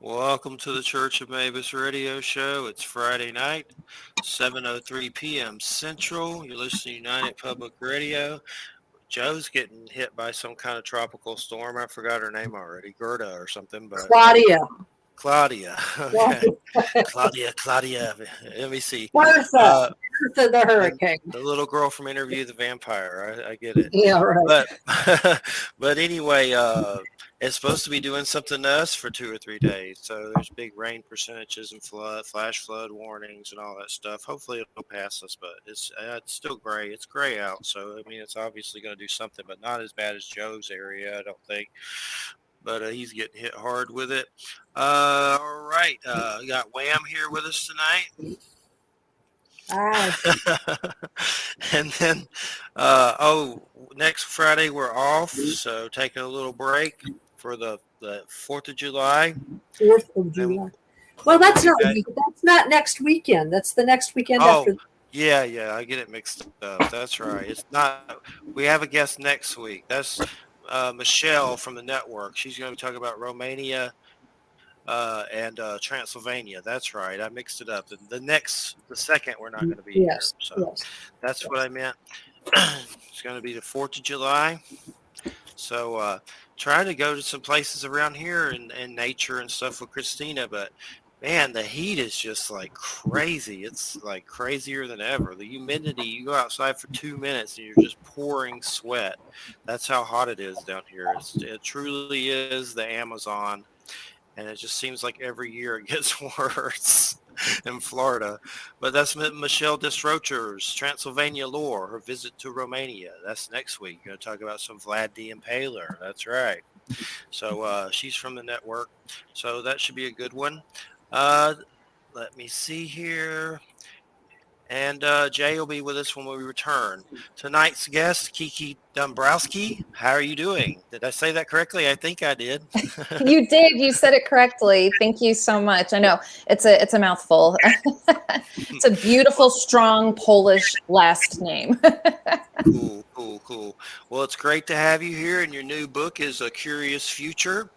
Welcome to the Church of Mabus radio show. It's Friday night, 7:03 p.m. Central. You're listening to United Public Radio. Joe's getting hit by some kind of tropical storm. I forgot her name already, Gerda or something, but Claudia. Claudia. Okay. Well, Claudia. Let me see. Martha. Martha the The, hurricane. the little girl from Interview the Vampire. I get it. Yeah, right. But anyway, it's supposed to be doing something to us for 2 or 3 days. So there's big rain percentages and flash flood warnings and all that stuff. Hopefully it'll pass us, but it's still gray. It's gray out. So I mean, it's obviously going to do something, but not as bad as Joe's area, I don't think. But he's getting hit hard with it. All right, we got Wham here with us tonight. And then, next Friday we're off, so taking a little break for the 4th of July. 4th of July. Well, that's not next weekend. That's the next weekend after. Yeah, I get it mixed up. That's right. It's not. We have a guest next week. That's Michelle from the network. She's going to be talking about Romania and Transylvania. That's right. I mixed it up. The second, we're not going to be here. So that's what I meant. It's going to be the 4th of July. So trying to go to some places around here and nature and stuff with Christina, but man, the heat is just like crazy. It's like crazier than ever. The humidity, you go outside for 2 minutes and you're just pouring sweat. That's how hot it is down here. It truly is the Amazon. And it just seems like every year it gets worse in Florida. But that's Michelle Disrocher's Transylvania Lore, her visit to Romania. That's next week. We're going to talk about some Vlad the Impaler. That's right. So she's from the network. So that should be a good one. Let me see here. And Jay will be with us when we return. Tonight's guest, Kiki Dombrowski. How are you doing? Did I say that correctly? I think I did. You did. You said it correctly. Thank you so much. I know it's a mouthful. It's a beautiful, strong Polish last name. Cool. Well, it's great to have you here. And your new book is A Curious Future.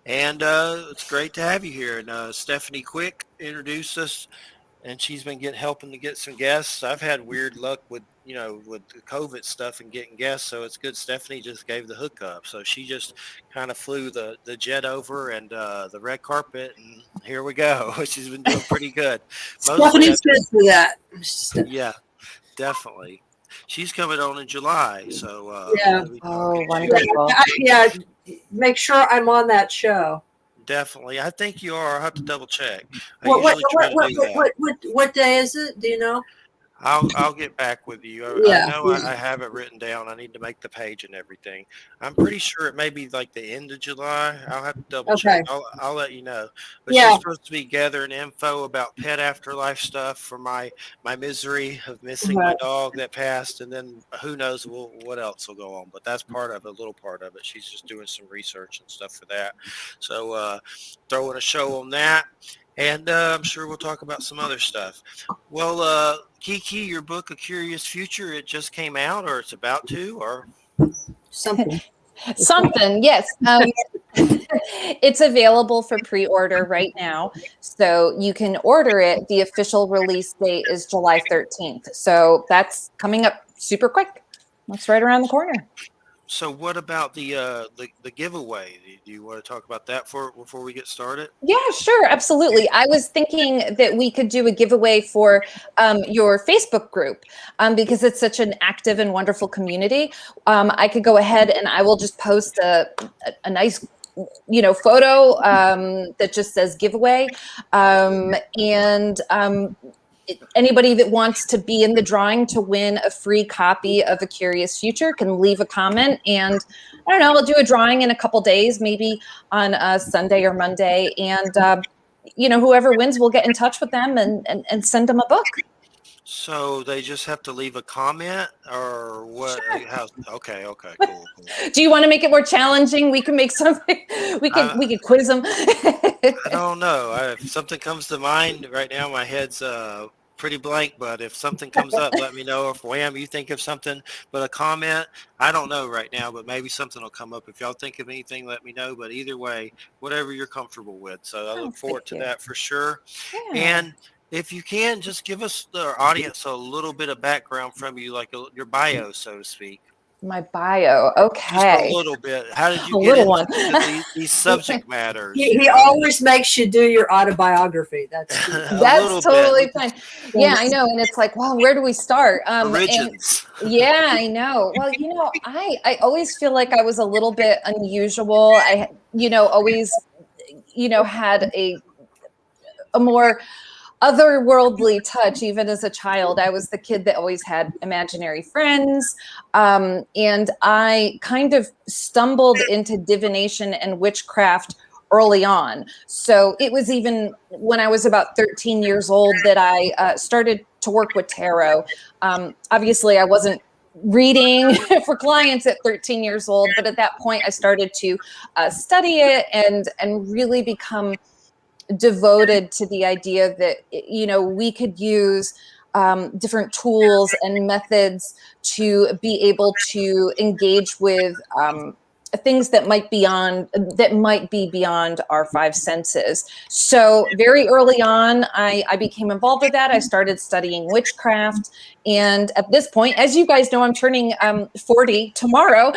And it's great to have you here. And Stephanie Quick introduced us. And she's been helping to get some guests. I've had weird luck with the COVID stuff and getting guests. So it's good. Stephanie just gave the hookup. So she just kind of flew the jet over and the red carpet. And here we go. She's been doing pretty good. Stephanie's good for that. Yeah, definitely. She's coming on in July. So wonderful. Yeah, make sure I'm on that show. Definitely. I think you are. I'll have to double check. What day is it? Do you know? I'll get back with you. I know I have it written down. I need to make the page and everything. I'm pretty sure it may be like the end of July. I'll have to double check. I'll let you know. But she's supposed to be gathering info about pet afterlife stuff for my misery of missing my dog that passed. And then who knows what else will go on. But that's part of it, a little part of it. She's just doing some research and stuff for that. So throwing a show on that. And I'm sure we'll talk about some other stuff. Well, Kiki, your book, A Curious Future, it just came out or it's about to or something. Something, yes. It's available for pre-order right now. So you can order it. The official release date is July 13th. So that's coming up super quick. That's right around the corner. So what about the giveaway? Do you want to talk about that before we get started? Yeah, sure. Absolutely. I was thinking that we could do a giveaway for your Facebook group because it's such an active and wonderful community. I could go ahead and I will just post a nice photo that just says giveaway. Anybody that wants to be in the drawing to win a free copy of A Curious Future can leave a comment, and I don't know, we'll do a drawing in a couple days, maybe on a Sunday or Monday, and whoever wins, we'll get in touch with them and send them a book. So they just have to leave a comment or what? Sure. Okay, cool. Do you want to make it more challenging? We can make something. We could quiz them. I don't know. If something comes to mind right now, my head's pretty blank, but if something comes up, let me know. If Wham, you think of something, but a comment, I don't know right now, but maybe something will come up. If y'all think of anything, let me know. But either way, whatever you're comfortable with. So I Oh, look forward thank to you. that for sure. Yeah. And if you can, just give us the audience a little bit of background from you, like your bio, so to speak. My bio. Just a Okay. little bit. How did you A get little into one. these subject matters? He always makes you do your autobiography. That's A That's little bit. totally fine. Yeah, I know. And it's like, well, where do we start? And Origins. yeah, I know. Well, I always feel like I was a little bit unusual. I, always, had a more otherworldly touch. Even as a child, I was the kid that always had imaginary friends. And I kind of stumbled into divination and witchcraft early on. So it was even when I was about 13 years old that I started to work with tarot. Obviously, I wasn't reading for clients at 13 years old, but at that point I started to study it and really become devoted to the idea that we could use different tools and methods to be able to engage with things that might be beyond our five senses. So very early on, I became involved with that. I started studying witchcraft, and at this point, as you guys know, I'm turning 40 tomorrow.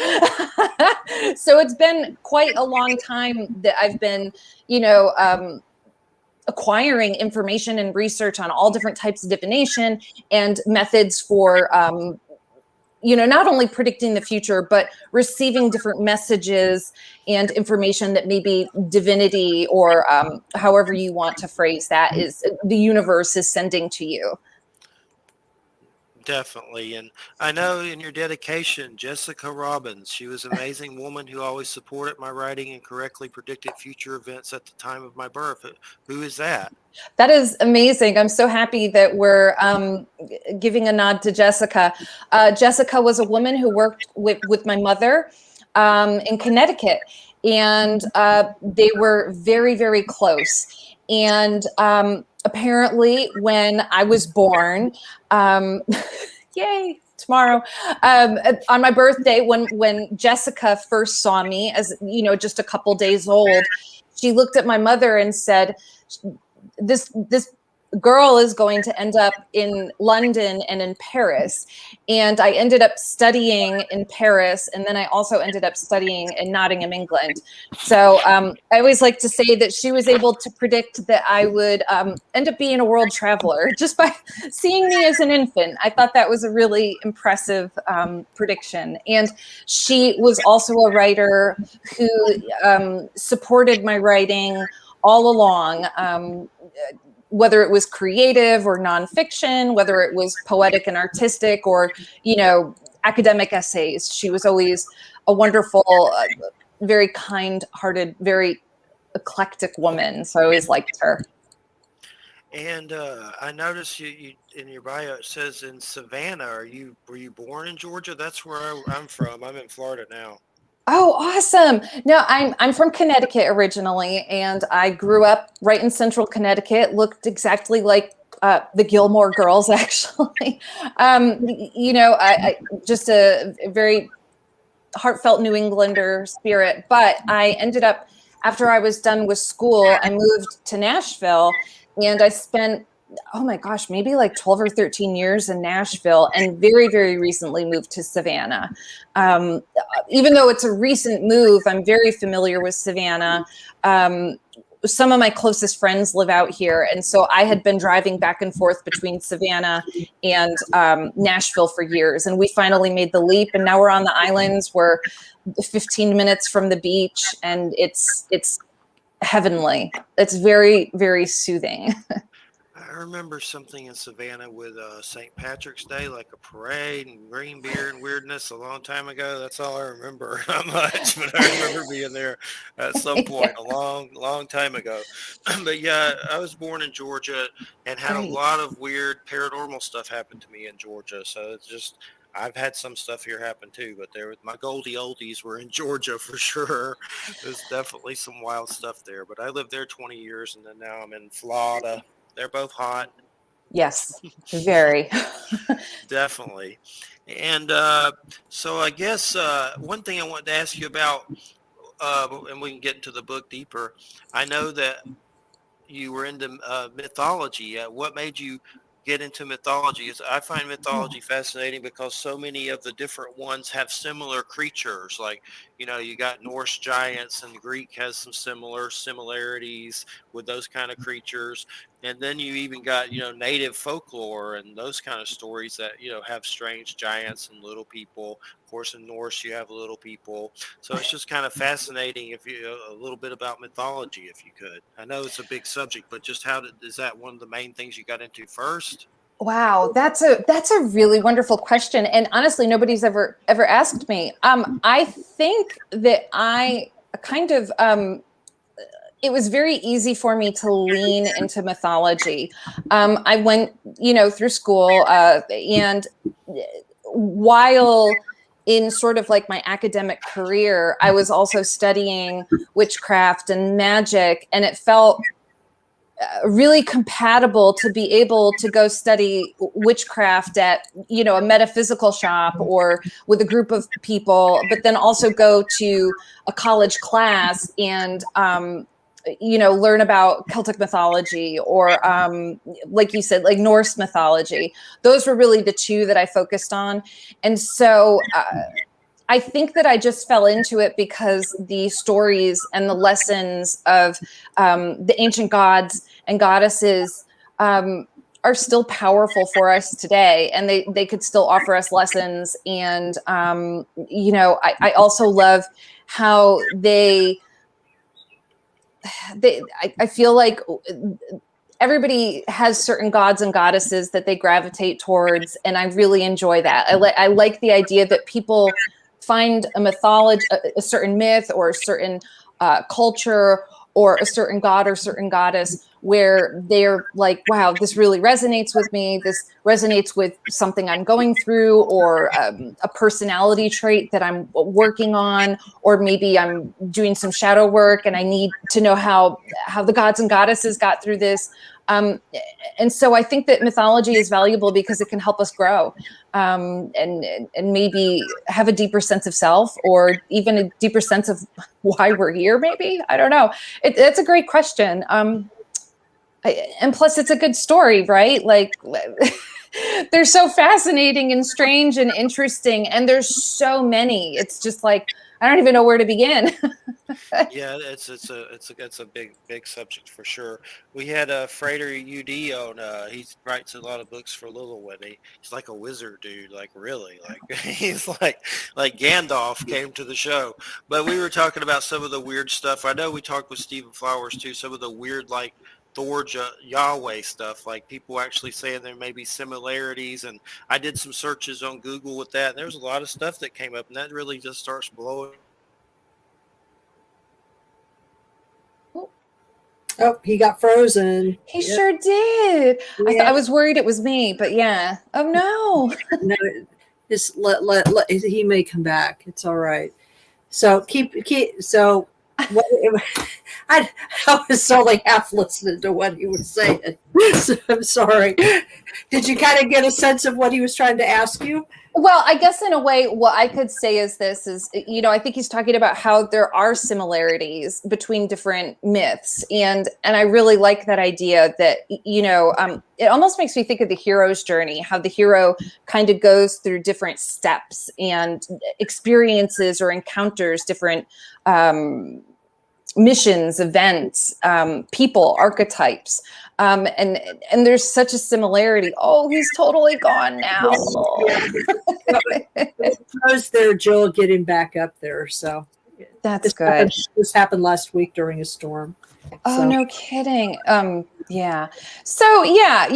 So it's been quite a long time that I've been, acquiring information and research on all different types of divination and methods for not only predicting the future, but receiving different messages and information that maybe divinity or however you want to phrase that is the universe is sending to you. Definitely. And I know in your dedication, Jessica Robbins, she was an amazing woman who always supported my writing and correctly predicted future events at the time of my birth. Who is that? That is amazing. I'm so happy that we're giving a nod to Jessica. Jessica was a woman who worked with my mother in Connecticut, and they were very, very close. And apparently, when I was born, yay, tomorrow, on my birthday, when Jessica first saw me as, just a couple days old, she looked at my mother and said, this girl is going to end up in London and in Paris. And I ended up studying in Paris, and then I also ended up studying in Nottingham, England. So I always like to say that she was able to predict that I would end up being a world traveler just by seeing me as an infant. I thought that was a really impressive prediction. And she was also a writer who supported my writing all along, whether it was creative or nonfiction, whether it was poetic and artistic or, academic essays. She was always a wonderful, very kind-hearted, very eclectic woman. So I always liked her. And I noticed you in your bio it says in Savannah. Were you born in Georgia? That's where I'm from. I'm in Florida now. Oh, awesome. No, I'm from Connecticut originally, and I grew up right in central Connecticut, looked exactly like the Gilmore Girls, actually. I just a very heartfelt New Englander spirit, but I ended up, after I was done with school, I moved to Nashville, and I spent, oh my gosh, maybe like 12 or 13 years in Nashville, and very, very recently moved to Savannah. Even though it's a recent move, I'm very familiar with Savannah. Some of my closest friends live out here. And so I had been driving back and forth between Savannah and Nashville for years. And we finally made the leap. And now we're on the islands. We're 15 minutes from the beach, and it's heavenly. It's very, very soothing. I remember something in Savannah with St. Patrick's Day, like a parade and green beer and weirdness a long time ago. That's all I remember. Not much, but I remember being there at some point a long, long time ago. But yeah, I was born in Georgia and had a Great. lot of weird paranormal stuff happen to me in Georgia. So it's just, I've had some stuff here happen too, but my Goldie oldies were in Georgia for sure. There's definitely some wild stuff there, but I lived there 20 years and then now I'm in Florida. They're both hot. Yes, very. Definitely. And so I guess one thing I wanted to ask you about, and we can get into the book deeper. I know that you were into mythology. What made you get into mythology? Is I find mythology fascinating because so many of the different ones have similar creatures. Like, you got Norse giants, and Greek has some similarities with those kind of creatures. And then you even got, native folklore and those kind of stories that, have strange giants and little people. Of course, in Norse, you have little people. So it's just kind of fascinating if you a little bit about mythology, if you could. I know it's a big subject, but just is that one of the main things you got into first? Wow, that's a really wonderful question, and honestly, nobody's ever asked me. I think that I kind of it was very easy for me to lean into mythology. I went, through school, and while in sort of like my academic career, I was also studying witchcraft and magic, and it felt really compatible to be able to go study witchcraft at, a metaphysical shop or with a group of people, but then also go to a college class and, learn about Celtic mythology or, like you said, like Norse mythology. Those were really the two that I focused on. And so, I think that I just fell into it because the stories and the lessons of the ancient gods and goddesses are still powerful for us today, and they could still offer us lessons. And I also love how I feel like everybody has certain gods and goddesses that they gravitate towards, and I really enjoy that. I like the idea that people find a mythology, a certain myth or a certain culture or a certain god or certain goddess where they're like, wow, this really resonates with me. This resonates with something I'm going through, or a personality trait that I'm working on, or maybe I'm doing some shadow work and I need to know how the gods and goddesses got through this. And so I think that mythology is valuable because it can help us grow, and maybe have a deeper sense of self, or even a deeper sense of why we're here. Maybe, I don't know. It's a great question. And plus, it's a good story, right? Like, they're so fascinating and strange and interesting, and there's so many. It's just like, I don't even know where to begin. Yeah, it's a big subject for sure. We had Frater UD on. He writes a lot of books for Littlewood. He's like a wizard dude, like really, like he's like Gandalf came to the show. But we were talking about some of the weird stuff. I know we talked with Stephen Flowers too. Some of the weird like Thor Yahweh stuff, like people actually saying there may be similarities. And I did some searches on Google with that, and there's a lot of stuff that came up, and that really just starts blowing. Oh, he got frozen. He sure did. Yeah. I was worried it was me, but yeah. Oh no. No, just let he may come back. It's all right. So keep so what I was only half listening to what he was saying. So I'm sorry. Did you kind of get a sense of what he was trying to ask you? Well, I guess in a way, what I could say is this is, I think he's talking about how there are similarities between different myths. And I really like that idea that, it almost makes me think of the hero's journey, how the hero kind of goes through different steps and experiences or encounters different missions, events, people, archetypes. And there's such a similarity. Oh, he's totally gone now. Suppose there, Jill, get him back up there. So that's good. This happened last week during a storm. Oh, no kidding. Yeah. So yeah,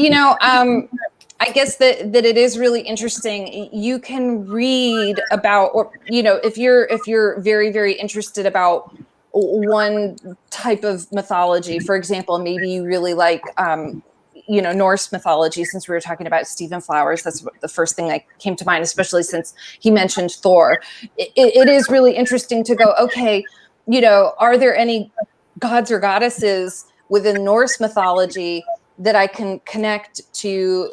I guess that it is really interesting. You can read about, or if you're very, very interested about one type of mythology, for example, maybe you really like Norse mythology, since we were talking about Stephen Flowers. That's the first thing that came to mind, especially since he mentioned Thor. It is really interesting to go, okay, are there any gods or goddesses within Norse mythology that I can connect to,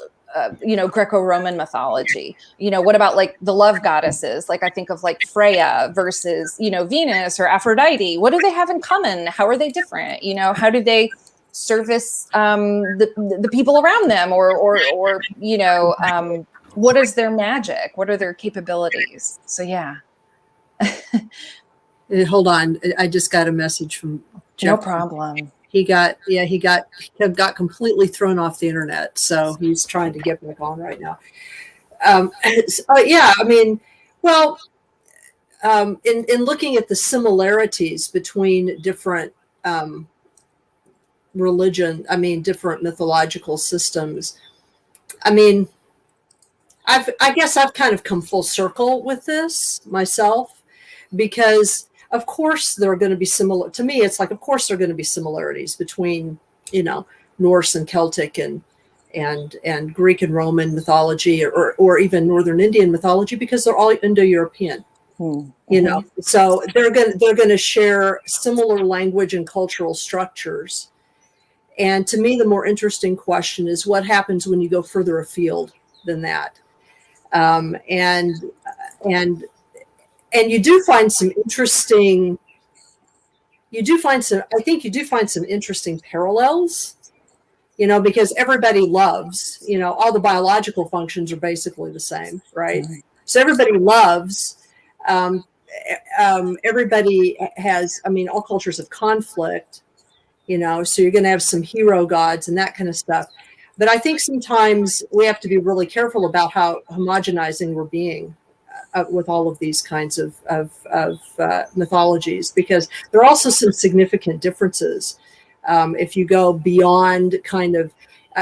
Greco-Roman mythology? What about like the love goddesses? Like I think of like Freya versus, Venus or Aphrodite. What do they have in common? How are they different? How do they service the people around them, or what is their magic? What are their capabilities? So yeah. Hold on, I just got a message from Jeff. No problem. He got completely thrown off the internet, so he's trying to get back on right now. Yeah, I mean, well, in looking at the similarities between different different mythological systems, I mean, I guess I've kind of come full circle with this myself, because of course there are going to be similar, to me it's like, of course there are going to be similarities between, Norse and Celtic and Greek and Roman mythology, or even Northern Indian mythology, because they're all Indo-European. Mm-hmm. So they're going to share similar language and cultural structures. And to me, the more interesting question is what happens when you go further afield than that. And you do find some interesting, I think you do find some interesting parallels, because everybody loves, all the biological functions are basically the same, right? Mm-hmm. So everybody loves, everybody has, all cultures have conflict, so you're going to have some hero gods and that kind of stuff. But I think sometimes we have to be really careful about how homogenizing we're being with all of these kinds of mythologies, because there are also some significant differences if you go beyond kind of,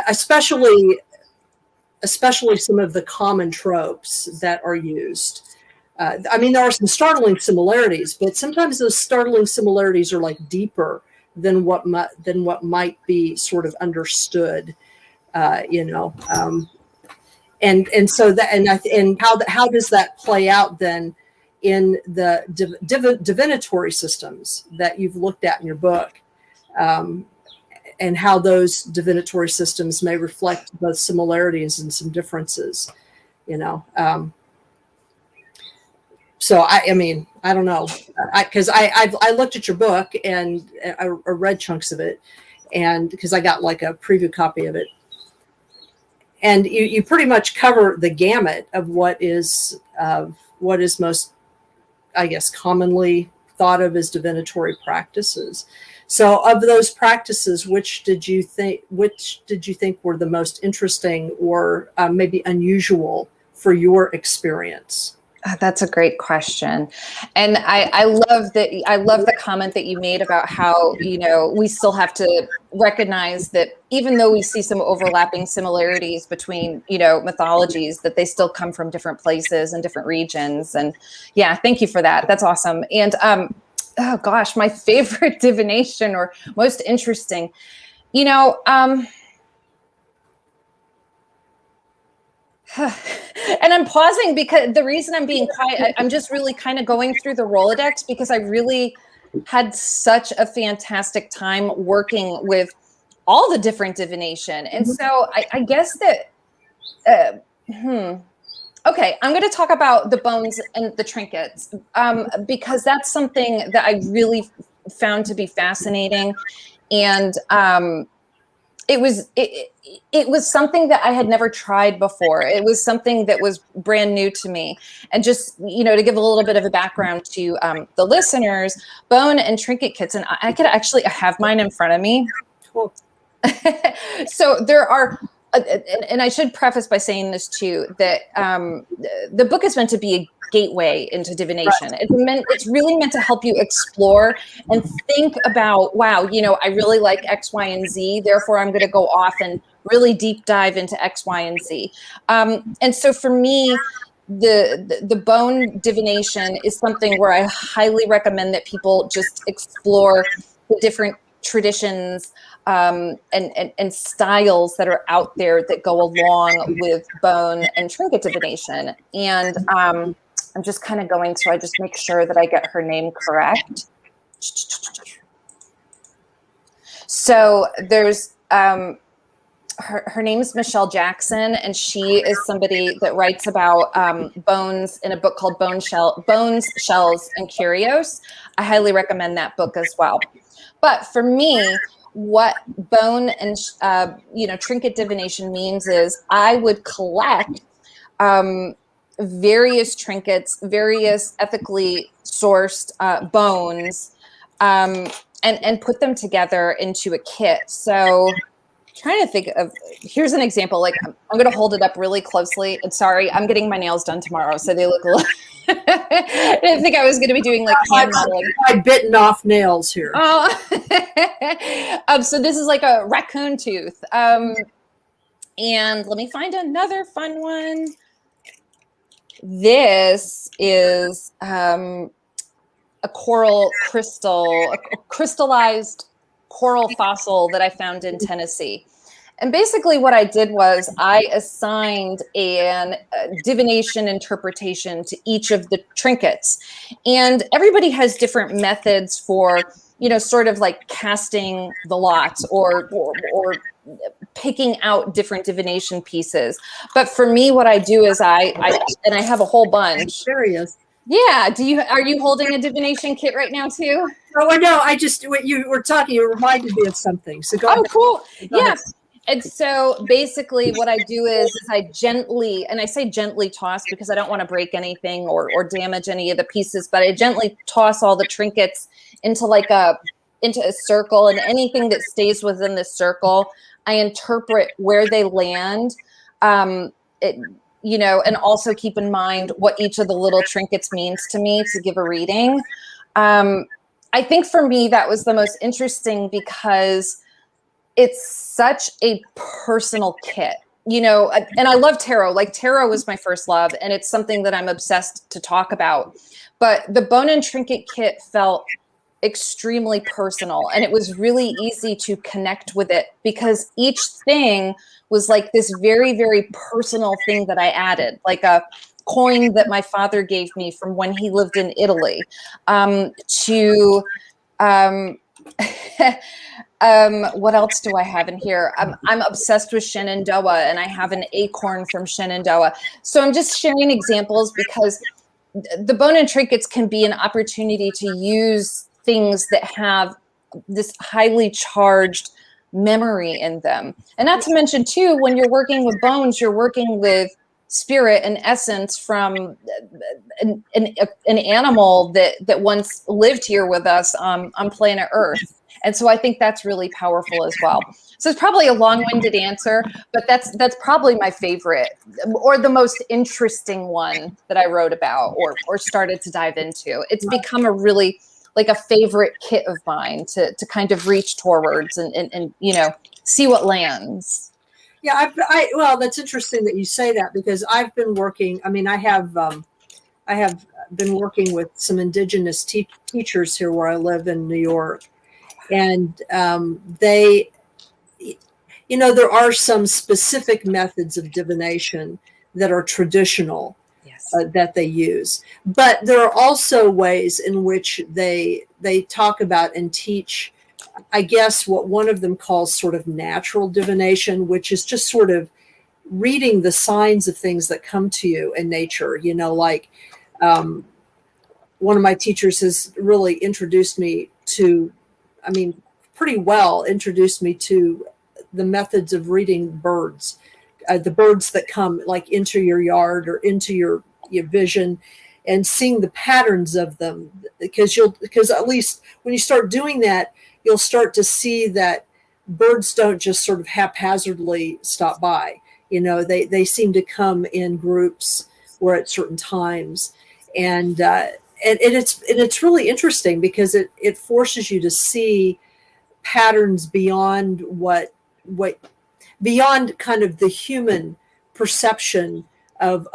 especially some of the common tropes that are used. There are some startling similarities, but sometimes those startling similarities are like deeper than what might be sort of understood, and so that, and how does that play out then in the divinatory systems that you've looked at in your book, and how those divinatory systems may reflect both similarities and some differences, So I don't know, because I looked at your book and I read chunks of it, and because I got like a preview copy of it, and you pretty much cover the gamut of what is most, I guess, commonly thought of as divinatory practices. So of those practices, which did you think were the most interesting or maybe unusual for your experience? That's a great question. And I love the comment that you made about how, we still have to recognize that even though we see some overlapping similarities between, mythologies, that they still come from different places and different regions. And yeah, thank you for that. That's awesome. And oh gosh, my favorite divination or most interesting, and I'm pausing because the reason I'm being quiet, I'm just really kind of going through the Rolodex, because I really had such a fantastic time working with all the different divination. And so I guess that, okay, I'm going to talk about the bones and the trinkets, because that's something that I really found to be fascinating. And it was something that I had never tried before. It was something that was brand new to me. And just, to give a little bit of a background to the listeners, bone and trinket kits, and I could actually have mine in front of me. Cool. So there are, and I should preface by saying this too, that the book is meant to be a gateway into divination. Right. It's really meant to help you explore and think about, wow, I really like X, Y, and Z, therefore I'm going to go off and really deep dive into X, Y, and Z. And so for me, the bone divination is something where I highly recommend that people just explore the different traditions and styles that are out there that go along with bone and trinket divination. And I'm just kind of going to, I just make sure that I get her name correct. So there's her name's Michelle Jackson, and she is somebody that writes about bones in a book called Bones, Shells, and Curios. I highly recommend that book as well. But for me, what bone and trinket divination means is I would collect various trinkets, various ethically sourced bones, and put them together into a kit. So trying to think of, here's an example. Like I'm going to hold it up really closely. And sorry, I'm getting my nails done tomorrow, so they look a little. I didn't think I was going to be doing like hand modeling. I bitten off nails here. Oh, so this is like a raccoon tooth. And let me find another fun one. This is a coral crystal, a crystallized coral fossil that I found in Tennessee. And basically what I did was I assigned a divination interpretation to each of the trinkets. And everybody has different methods for, sort of like casting the lot or picking out different divination pieces. But for me, what I do is I have a whole bunch. There he is. Yeah. Are you holding a divination kit right now too? Oh, no, when you were talking, you reminded me of something. So go ahead. Cool. Yeah. And so basically what I do is I gently, and I say gently toss because I don't want to break anything or damage any of the pieces, but I gently toss all the trinkets into into a circle, and anything that stays within the circle, I interpret where they land, and also keep in mind what each of the little trinkets means to me to give a reading. I think for me, that was the most interesting because it's such a personal kit, and I love tarot. Like tarot was my first love, and it's something that I'm obsessed to talk about. But the bone and trinket kit felt extremely personal, and it was really easy to connect with it because each thing was like this very, very personal thing that I added, like a coin that my father gave me from when he lived in Italy, what else do I have in here? I'm obsessed with Shenandoah, and I have an acorn from Shenandoah. So I'm just sharing examples because the bone and trinkets can be an opportunity to use things that have this highly charged memory in them. And not to mention too, when you're working with bones, you're working with spirit and essence from an animal that once lived here with us on planet Earth. And so I think that's really powerful as well. So it's probably a long-winded answer, but that's probably my favorite or the most interesting one that I wrote about or started to dive into. It's become a really like a favorite kit of mine to kind of reach towards and see what lands. Yeah, well, that's interesting that you say that because I've been working. I mean, I have been working with some indigenous teachers here where I live in New York, and they, there are some specific methods of divination that are traditional. Yes. That they use, but there are also ways in which they talk about and teach, I guess, what one of them calls sort of natural divination, which is just sort of reading the signs of things that come to you in nature. Like one of my teachers has really introduced me to, pretty well introduced me to the methods of reading birds, the birds that come like into your yard or into your vision, and seeing the patterns of them, because at least when you start doing that, you'll start to see that birds don't just sort of haphazardly stop by. They seem to come in groups or at certain times, and it's really interesting because it forces you to see patterns beyond beyond kind of the human perception of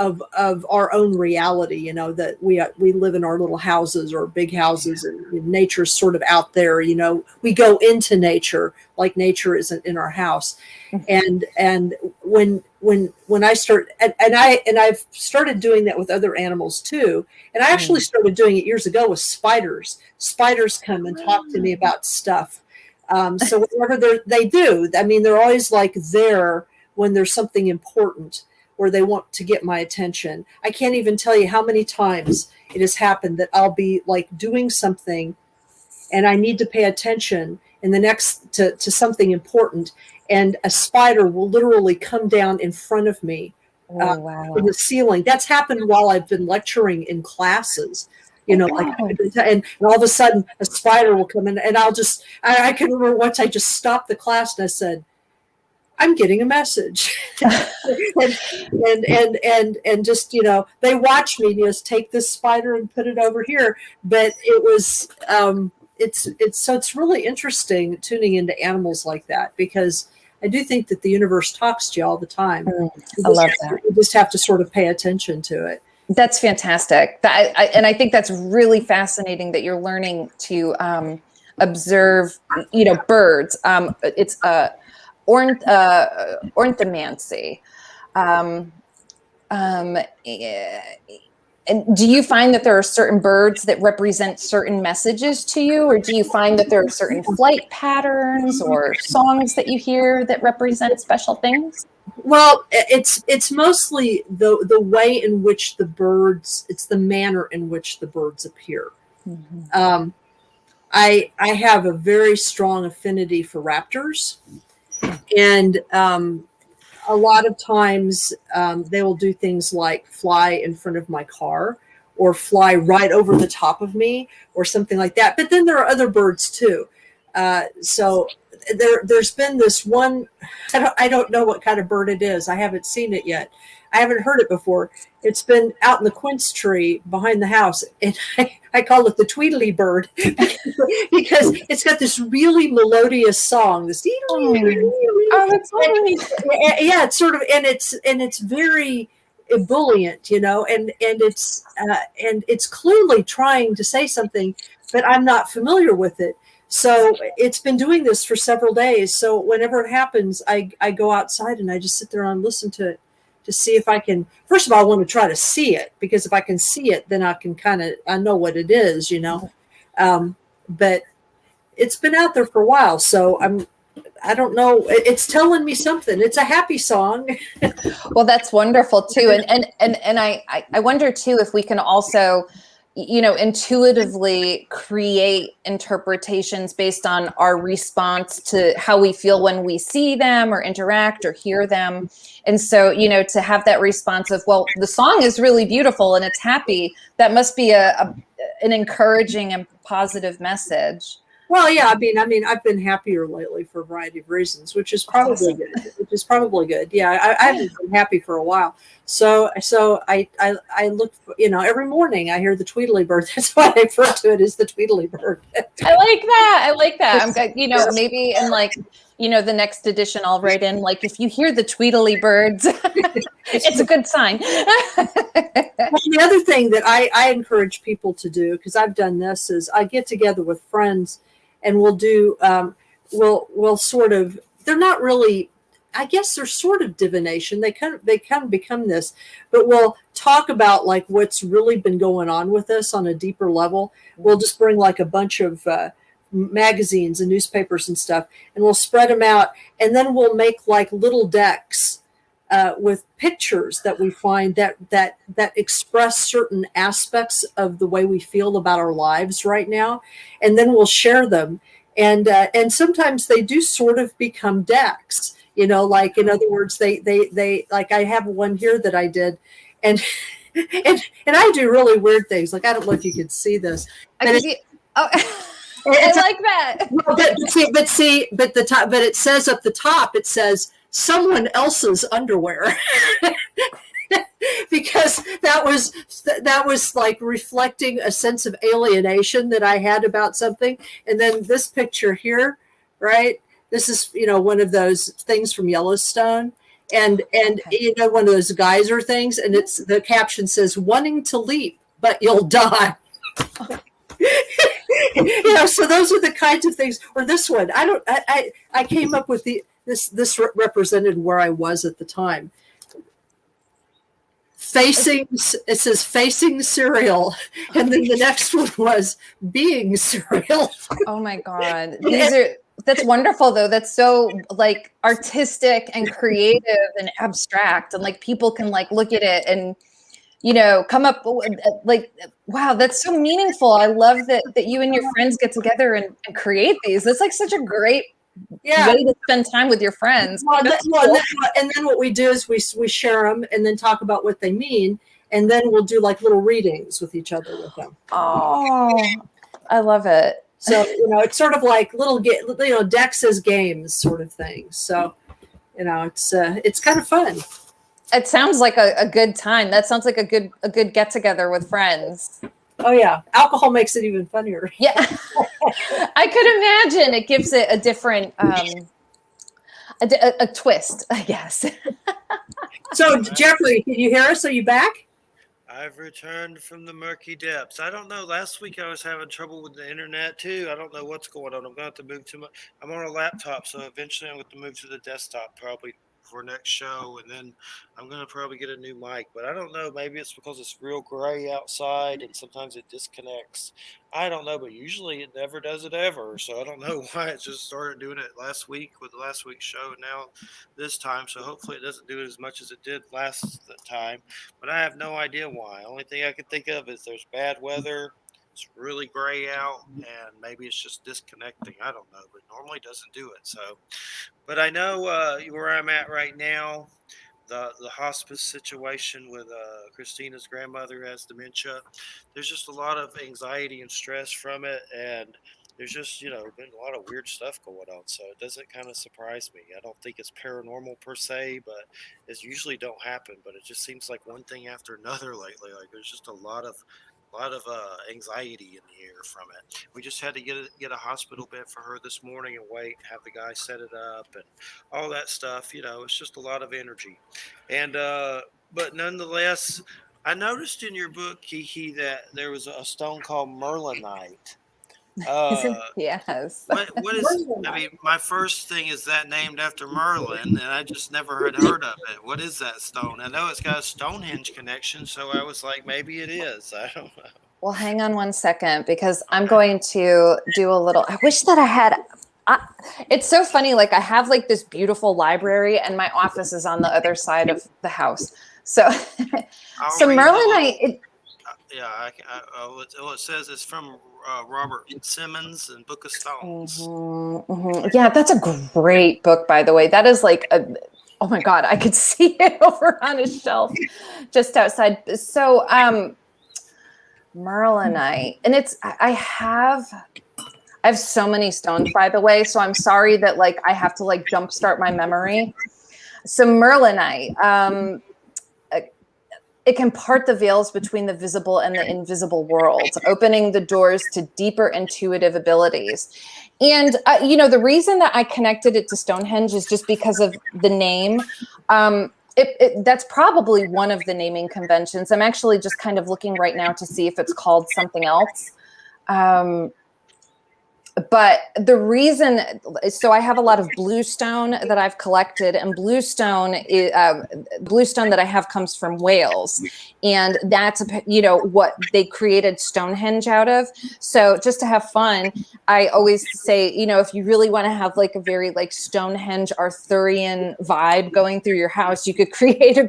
our own reality, that we live in our little houses or big houses, and nature's sort of out there. We go into nature like nature isn't in our house. And when I start, and I've started doing that with other animals too. And I actually started doing it years ago with spiders. Spiders come and talk to me about stuff. So whenever they do, I mean, they're always like there when there's something important where they want to get my attention. I can't even tell you how many times it has happened that I'll be like doing something and I need to pay attention in the next to something important, and a spider will literally come down in front of me in the ceiling. That's happened while I've been lecturing in classes. And all of a sudden a spider will come in, and I can remember once I just stopped the class and I said, I'm getting a message. and just, they watch me just take this spider and put it over here. But it was, it's really interesting tuning into animals like that, because I do think that the universe talks to you all the time. I love that. You just have to sort of pay attention to it. That's fantastic. And I think that's really fascinating that you're learning to observe, birds. It's ornithomancy. And do you find that there are certain birds that represent certain messages to you, or do you find that there are certain flight patterns or songs that you hear that represent special things? Well, it's mostly the way in which it's the manner in which the birds appear. Mm-hmm. I have a very strong affinity for raptors, and a lot of times they will do things like fly in front of my car or fly right over the top of me or something like that. But then there are other birds too. So there's been this one, I don't know what kind of bird it is. I haven't seen it yet. I haven't heard it before. It's been out in the quince tree behind the house, and I call it the Tweedly bird because it's got this really melodious song. This that's lovely. Yeah, it's sort of, and it's very ebullient, and it's clearly trying to say something, but I'm not familiar with it. So it's been doing this for several days. So whenever it happens, I go outside and I just sit there and listen to it to see if I can. First of all, I want to try to see it, because if I can see it, then I can I know what it is, But it's been out there for a while, so I don't know. It's telling me something. It's a happy song. Well, that's wonderful too. And I wonder too if we can also, intuitively create interpretations based on our response to how we feel when we see them or interact or hear them. And so, to have that response of, well, the song is really beautiful and it's happy, that must be an encouraging and positive message. Well, yeah, I mean, I've been happier lately for a variety of reasons, which is probably good. Yeah, I haven't been happy for a while. So I look, every morning I hear the Tweedly bird. That's why I refer to it as the Tweedly bird. I like that. I'm, maybe in the next edition, I'll write in, if you hear the Tweedly birds, it's a good sign. The other thing that I encourage people to do, because I've done this, is I get together with friends and we'll do, we'll sort of, they're not really, I guess they're sort of divination. They kind of become this, but we'll talk about what's really been going on with us on a deeper level. We'll just bring a bunch of magazines and newspapers and stuff, and we'll spread them out, and then we'll make little decks with pictures that we find that express certain aspects of the way we feel about our lives right now, and then we'll share them. And sometimes they do sort of become decks, in other words, they I have one here that I did, and I do really weird things. I don't know if you could see this. I like that. But it says up the top, it says someone else's underwear. Because that was reflecting a sense of alienation that I had about something. And then this picture here, right? This is, one of those things from Yellowstone. And one of those geyser things, and the caption says, "Wanting to leap, but you'll die." So those are the kinds of things. Or this one, I came up with this represented where I was at the time. It says facing cereal, and then the next one was being cereal. Oh my God. That's wonderful though. That's so like artistic and creative and abstract, and like people can like look at it and come up with, like, wow, that's so meaningful. I love that you and your friends get together and create these. That's like such a great way to spend time with your friends. Well, and then what we do is we share them and then talk about what they mean, and then we'll do like little readings with each other with them. Oh, I love it. So it's sort of like little Dex as games sort of thing. So it's kind of fun. It sounds like a good time. That sounds like a good get together with friends. Oh yeah, alcohol makes it even funnier. Yeah, I could imagine. It gives it a different a twist, I guess. So Jeffrey, can you hear us? Are you back? I've returned from the murky depths. I don't know. Last week I was having trouble with the internet too. I don't know what's going on. I'm going to have to move to I'm on a laptop, so eventually I'm going to move to the desktop probably for next show, and then I'm going to probably get a new mic. But I don't know. Maybe it's because it's real gray outside, and sometimes it disconnects. I don't know, but usually it never does it ever. So I don't know why it just started doing it last week with the last week's show, and now this time. So hopefully it doesn't do it as much as it did last time. But I have no idea why. Only thing I can think of is there's bad weather. It's really gray out, and maybe it's just disconnecting. I don't know, but normally doesn't do it. So, but I know where I'm at right now. The hospice situation with Christina's grandmother has dementia. There's just a lot of anxiety and stress from it, and there's just been a lot of weird stuff going on. So it doesn't kind of surprise me. I don't think it's paranormal per se, but it usually don't happen. But it just seems like one thing after another lately. Like there's just a lot of anxiety in the air from it. We just had to get a hospital bed for her this morning and have the guy set it up and all that stuff. It's just a lot of energy. And but nonetheless, I noticed in your book, Kiki, that there was a stone called Merlinite. Yes. What is? I mean, my first thing is that named after Merlin, and I just never had heard of it. What is that stone? I know it's got a Stonehenge connection, so I was like, maybe it is. I don't know. Well, hang on one second because I'm going to do a little. I wish that I had. It's so funny. Like I have like this beautiful library, and my office is on the other side of the house. So, so Merlinite. It says it's from Robert Simmons and Book of Stones. Yeah, that's a great book, by the way. That is like oh my God, I could see it over on a shelf just outside. So Merlinite, and I have so many stones, by the way. So I'm sorry that like I have to like jumpstart my memory. So Merlinite, it can part the veils between the visible and the invisible worlds, opening the doors to deeper intuitive abilities. And, the reason that I connected it to Stonehenge is just because of the name. That's probably one of the naming conventions. I'm actually just kind of looking right now to see if it's called something else. But the reason, so I have a lot of bluestone that I've collected, and bluestone that I have comes from Wales, and that's what they created Stonehenge out of. So just to have fun, I always say, if you really want to have like a very like Stonehenge Arthurian vibe going through your house, you could create a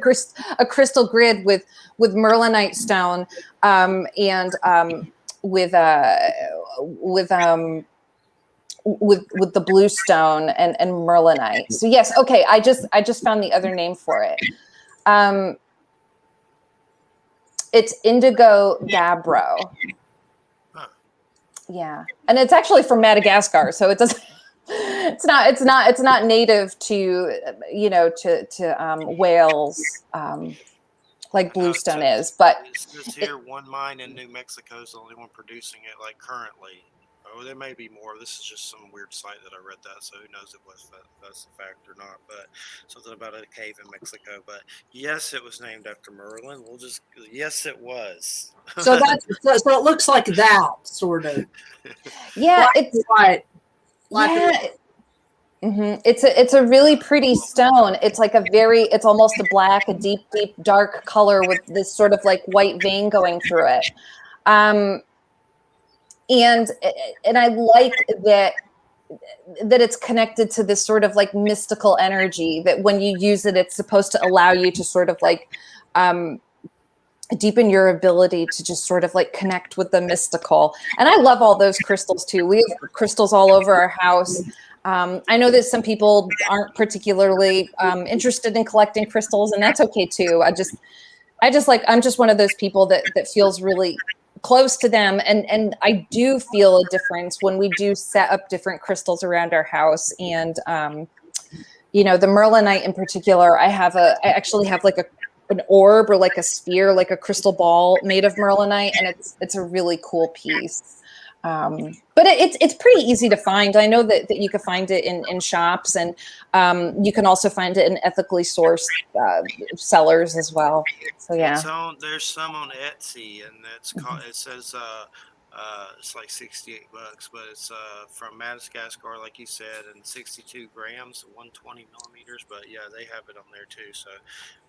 crystal grid with Merlinite stone, with the bluestone and Merlinite. So yes, okay. I just found the other name for it. It's indigo gabbro. Yeah, and it's actually from Madagascar, so it doesn't. It's not native to Wales, like bluestone is. But it says here one mine in New Mexico is the only one producing it like currently. Oh, there may be more. This is just some weird site that I read that, so who knows if that's a fact or not. But something about a cave in Mexico. But yes, it was named after Merlin. Yes, it was. So it looks like that sort of. Yeah, it's right. Yeah. It's a really pretty stone. It's like it's almost a black, a deep dark color with this sort of like white vein going through it. And I like that that it's connected to this sort of like mystical energy that when you use it, it's supposed to allow you to sort of like deepen your ability to just sort of like connect with the mystical. And I love all those crystals too. We have crystals all over our house. I know that some people aren't particularly interested in collecting crystals, and that's okay too. I'm just one of those people that feels really close to them. And I do feel a difference when we do set up different crystals around our house. And, the Merlinite in particular, I actually have like an orb or like a sphere, like a crystal ball made of Merlinite. And it's a really cool piece. But it's pretty easy to find. I know that you can find it in shops, and you can also find it in ethically sourced sellers as well. So yeah, There's some on Etsy, and it's called. It says it's like $68, but it's from Madagascar, like you said, and 62 grams, 120 millimeters. But yeah, they have it on there too. So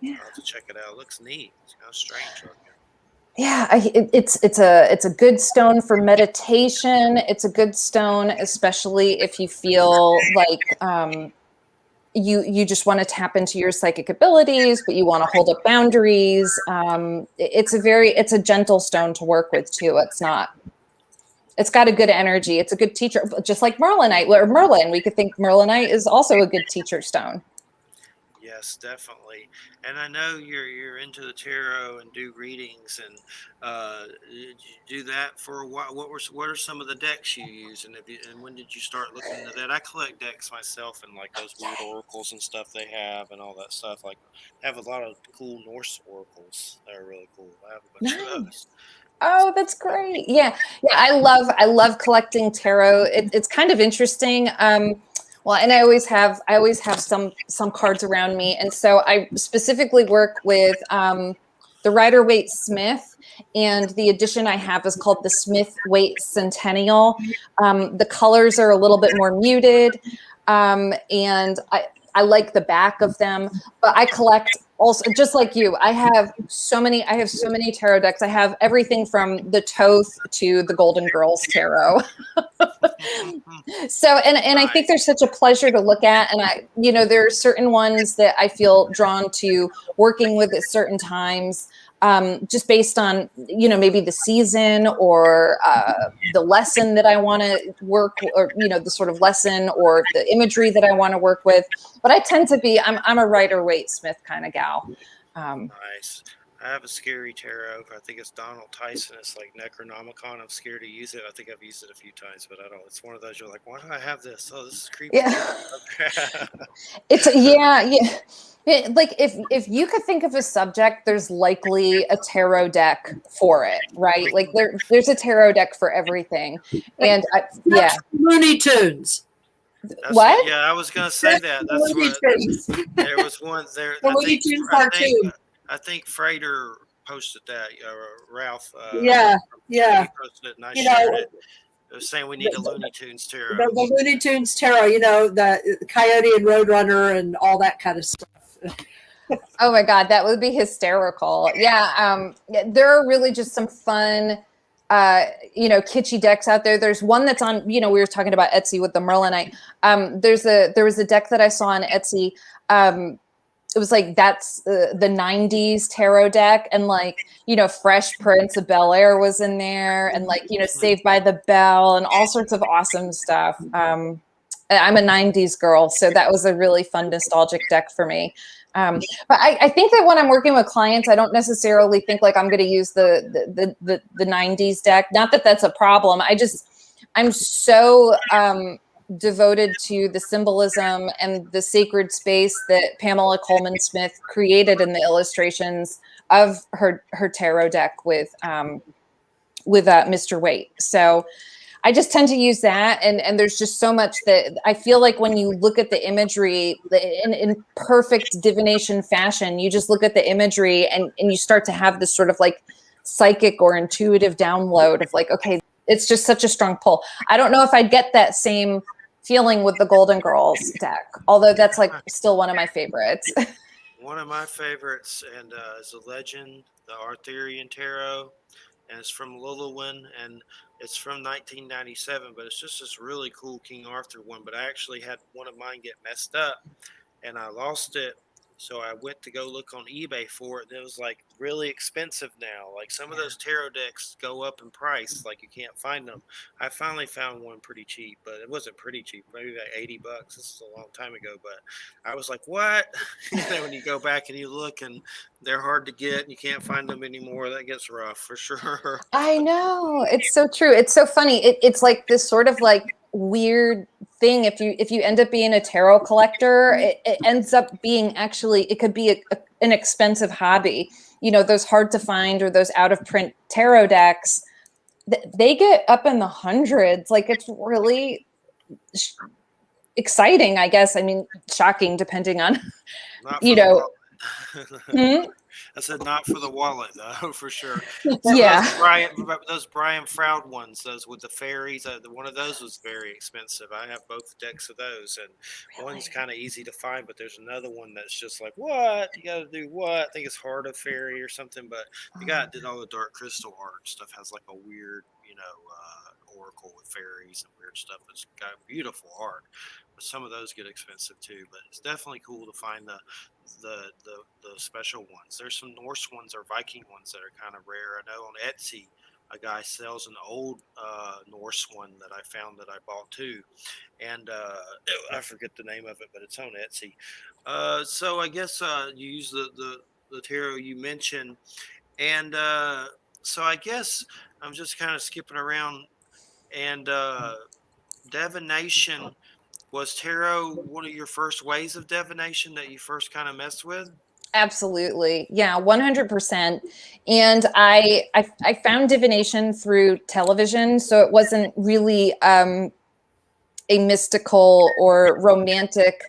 I'll have to check it out. It looks neat. It's kind of strange looking. Yeah, it's a good stone for meditation. It's a good stone, especially if you feel like you just want to tap into your psychic abilities, but you want to hold up boundaries. It's a gentle stone to work with too. It's got a good energy. It's a good teacher, just like Merlinite or Merlin. We could think Merlinite is also a good teacher stone. Yes, definitely. And I know you're into the tarot and do readings, and did you do that for a while? What are some of the decks you use, and when did you start looking into that? I collect decks myself, and like those weird oracles and stuff they have, and all that stuff. Like, I have a lot of cool Norse oracles that are really cool. I have a bunch of those. Oh, that's great. Yeah. I love collecting tarot. It's kind of interesting. Well, and I always have some cards around me. And so I specifically work with the Rider-Waite Smith, and the edition I have is called the Smith-Waite Centennial. The colors are a little bit more muted. And I like the back of them, but I collect also, just like you. I have so many tarot decks. I have everything from the Thoth to the Golden Girls tarot. So, and I think they're such a pleasure to look at. And there are certain ones that I feel drawn to working with at certain times, just based on, maybe the season or the lesson that I want to work, or, the sort of lesson or the imagery that I want to work with. But I tend to be, I'm a Rider-Waite Smith kind of gal. Nice. I have a scary tarot. I think it's Donald Tyson. It's like Necronomicon. I'm scared to use it. I think I've used it a few times, but I don't. It's one of those you're like, why do I have this? Oh, this is creepy. Yeah. Yeah. Like if you could think of a subject, there's likely a tarot deck for it, right? Like there's a tarot deck for everything. And Looney Tunes. What? Yeah, I was gonna say that. That's what there was one there. The Looney Tunes cartoon. I think Frater posted that. Ralph. Yeah. He posted it, and I shared it. It was saying we need a Looney Tunes tarot. The Looney Tunes tarot. The Coyote and Roadrunner and all that kind of stuff. Oh my God, that would be hysterical. Yeah. There are really just some fun, kitschy decks out there. There's one that's on, we were talking about Etsy with the Merlinite. There was a deck that I saw on Etsy. It was like, that's the 90s tarot deck. And Fresh Prince of Bel-Air was in there, and Saved by the Bell and all sorts of awesome stuff. I'm a 90s girl, so that was a really fun nostalgic deck for me. But I think that when I'm working with clients, I don't necessarily think like I'm going to use the 90s deck. Not that that's a problem. I'm so devoted to the symbolism and the sacred space that Pamela Coleman Smith created in the illustrations of her tarot deck with Mr. Waite. So I just tend to use that. And there's just so much that I feel like when you look at the imagery in perfect divination fashion, you just look at the imagery and you start to have this sort of like psychic or intuitive download of like, okay, it's just such a strong pull. I don't know if I'd get that same feeling with the Golden Girls deck, although that's like still one of my favorites. One of my favorites, and is a legend, the Arthurian Tarot, and it's from Lillywin. And It's from 1997, but it's just this really cool King Arthur one. But I actually had one of mine get messed up, and I lost it. So I went to go look on eBay for it, and it was like really expensive now. Like some of those tarot decks go up in price, like you can't find them. I finally found one pretty cheap, but it wasn't pretty cheap, maybe like $80. This is a long time ago, but I was like, "What?" When you go back and you look, and they're hard to get, and you can't find them anymore. That gets rough for sure. I know. It's so true. It's so funny. It's like this sort of like weird thing. If you end up being a tarot collector, it ends up being actually, it could be an expensive hobby. Those hard to find or those out of print tarot decks, they get up in the hundreds. Like it's really exciting, I guess. I mean, shocking depending on, Not you for the know. wallet. I said not for the wallet, though, for sure. Some Yeah. of those Brian Froud ones, those with the fairies, one of those was very expensive. I have both decks of those, and one's kind of easy to find, but there's another one that's just like, what? You got to do what? I think it's Heart of Fairy or something, but the guy that did all the Dark Crystal art and stuff has like a weird, oracle with fairies and weird stuff. It's got beautiful art. But some of those get expensive too, but it's definitely cool to find the special ones. There's some Norse ones or Viking ones that are kind of rare. I know on Etsy, a guy sells an old Norse one that I found that I bought too, and I forget the name of it, but it's on Etsy. So I guess you use the tarot you mentioned, and so I guess I'm just kind of skipping around, and divination. Was tarot one of your first ways of divination that you first kind of messed with? Absolutely. Yeah, 100%. And I found divination through television. So it wasn't really a mystical or romantic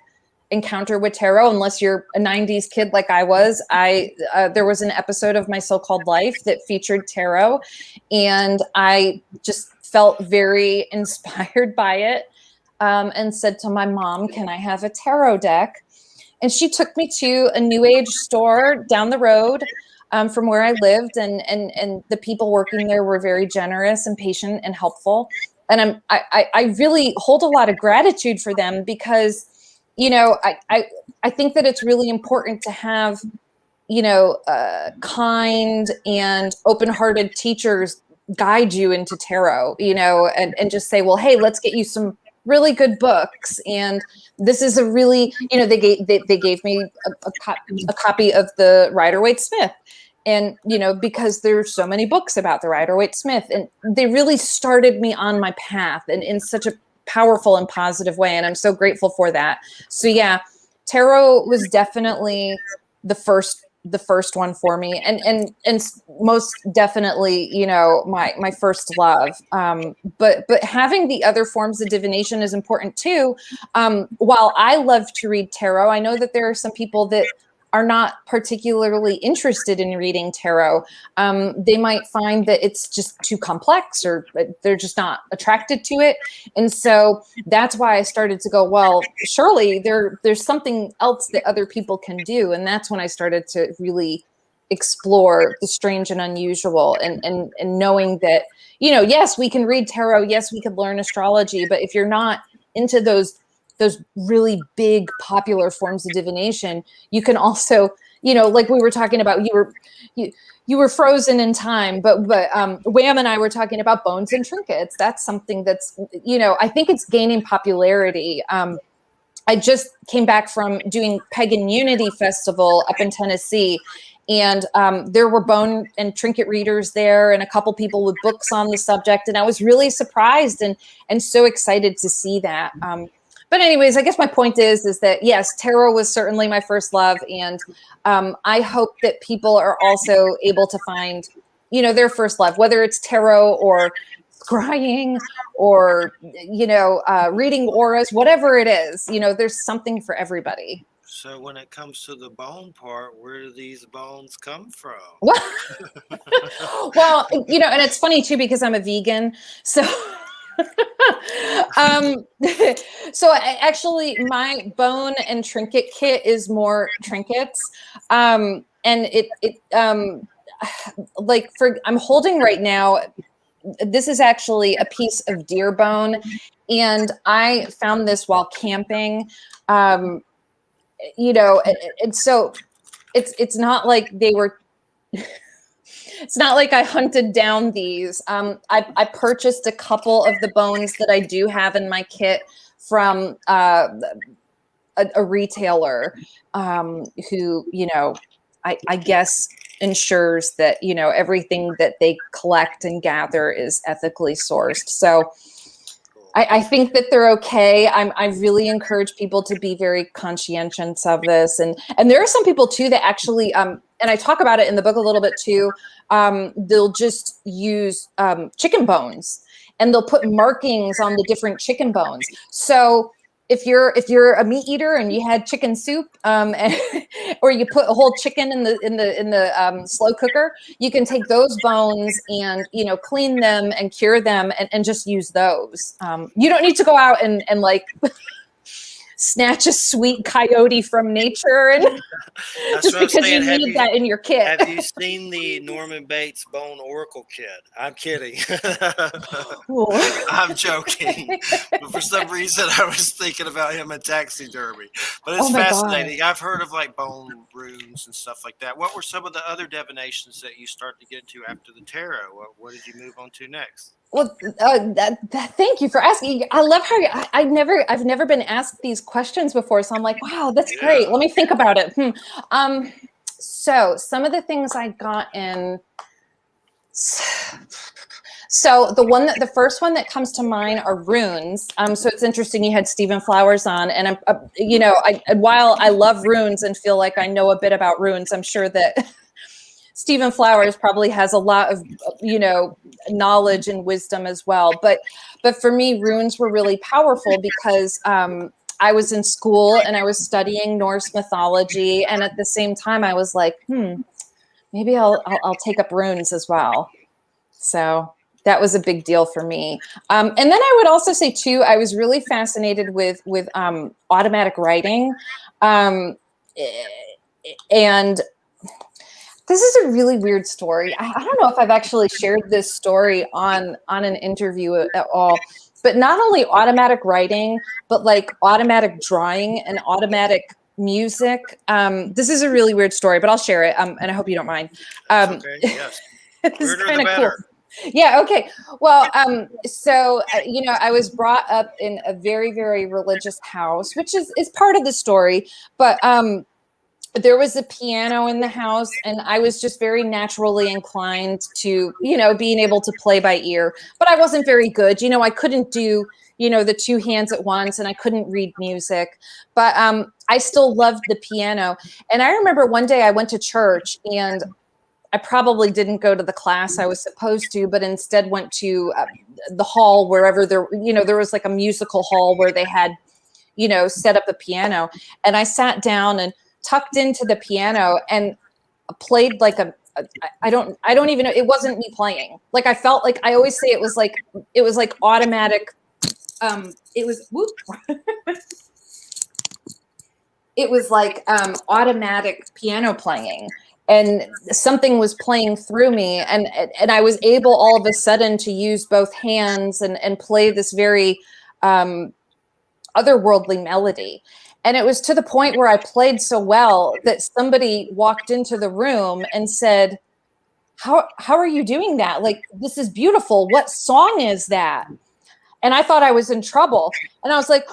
encounter with tarot, unless you're a 90s kid like I was. There was an episode of My So-Called Life that featured tarot, and I just felt very inspired by it, and said to my mom, "Can I have a tarot deck?" And she took me to a new age store down the road, from where I lived, and the people working there were very generous and patient and helpful. And I really hold a lot of gratitude for them, because I think that it's really important to have kind and open-hearted teachers guide you into tarot, and just say, well, hey, let's get you some really good books. And this is a really, they gave me a copy of the Rider-Waite-Smith. And, because there's so many books about the Rider-Waite-Smith, and they really started me on my path, and in such a powerful and positive way. And I'm so grateful for that. So yeah, tarot was definitely the first one for me, and most definitely, my first love. But having the other forms of divination is important too. While I love to read tarot, I know that there are some people that are not particularly interested in reading tarot. They might find that it's just too complex, or they're just not attracted to it. And so that's why I started to go, well, surely there's something else that other people can do. And that's when I started to really explore the strange and unusual, and knowing that, yes, we can read tarot. Yes, we could learn astrology. But if you're not into those really big popular forms of divination, you can also, like we were talking about, you were frozen in time, but Wham and I were talking about bones and trinkets. That's something that's, I think it's gaining popularity. I just came back from doing Pagan Unity Festival up in Tennessee, and there were bone and trinket readers there, and a couple people with books on the subject, and I was really surprised and so excited to see that. But anyways, I guess my point is that yes, tarot was certainly my first love, and I hope that people are also able to find, their first love, whether it's tarot or scrying or reading auras, whatever it is. There's something for everybody. So when it comes to the bone part, where do these bones come from? Well, and it's funny too, because I'm a vegan, so. So actually my bone and trinket kit is more trinkets, and it like I'm holding right now this is actually a piece of deer bone, and I found this while camping. You know, and so it's not like they were. It's not like I hunted down these. I purchased a couple of the bones that I do have in my kit from a retailer who, you know, I guess ensures that, you know, everything that they collect and gather is ethically sourced. So I think that they're okay. I really encourage people to be very conscientious of this. And there are some people too that actually, and I talk about it in the book a little bit too, they'll just use chicken bones and they'll put markings on the different chicken bones. So if you're a meat eater and you had chicken soup, or you put a whole chicken in the slow cooker, you can take those bones and, you know, clean them and cure them and just use those. You don't need to go out and like snatch a sweet coyote from nature and just because you need that in your kit. Have you seen the Norman Bates Bone Oracle kit? I'm kidding. I'm joking. But for some reason, I was thinking about him in taxidermy. But it's fascinating. God. I've heard of like bone runes and stuff like that. What were some of the other divinations that you started to get into after the tarot? What did you move on to next? Well, thank you for asking. I love how I've never been asked these questions before, so I'm like, wow, that's great. Let me think about it. So some of the things I got in. So the first one that comes to mind are runes. So it's interesting you had Stephen Flowers on, and I'm, you know, while I love runes and feel like I know a bit about runes, I'm sure that Stephen Flowers probably has a lot of, you know, knowledge and wisdom as well. But for me, runes were really powerful because I was in school and I was studying Norse mythology, and at the same time, I was like, maybe I'll take up runes as well. So that was a big deal for me. And then I would also say too, I was really fascinated with automatic writing, and this is a really weird story. I don't know if I've actually shared this story on an interview at all, but not only automatic writing, but like automatic drawing and automatic music. This is a really weird story, but I'll share it. And I hope you don't mind. Okay, yes. It's kind of cool. Yeah. Okay. Well, so, you know, I was brought up in a very, very religious house, which is part of the story, but, there was a piano in the house, and I was just very naturally inclined to, you know, being able to play by ear, but I wasn't very good. You know, I couldn't do, you know, the two hands at once, and I couldn't read music, but I still loved the piano. And I remember one day I went to church, and I probably didn't go to the class I was supposed to, but instead went to the hall, wherever there, you know, there was like a musical hall where they had, you know, set up a piano, and I sat down and tucked into the piano and played like I don't even know. It wasn't me playing. Like I felt like, I always say it was like automatic. It was, whoop. It was like automatic piano playing, and something was playing through me, and I was able all of a sudden to use both hands and play this very otherworldly melody. And it was to the point where I played so well that somebody walked into the room and said, how are you doing that? Like, this is beautiful. What song is that? And I thought I was in trouble. And I was like,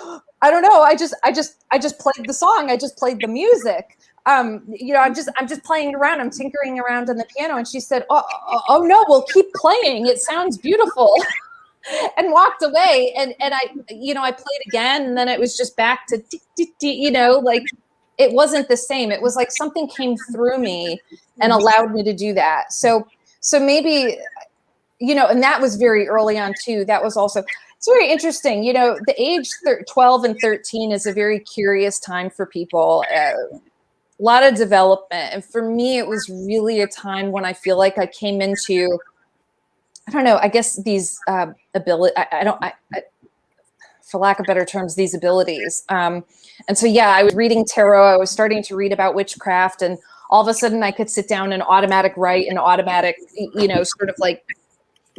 I don't know. I just played the song. I just played the music. You know, I'm just playing around. I'm tinkering around on the piano. And she said, oh no, well, keep playing. It sounds beautiful. And walked away, and I, you know, I played again, and then it was just back to, you know, like it wasn't the same. It was like something came through me and allowed me to do that. So maybe, you know, and that was very early on too. That was also, it's very interesting. You know, the age 12 and 13 is a very curious time for people. A lot of development, and for me, it was really a time when I feel like I came into, I don't know, I guess these ability, for lack of better terms, these abilities. And so, yeah, I was reading tarot. I was starting to read about witchcraft, and all of a sudden I could sit down and automatic write and automatic, you know, sort of like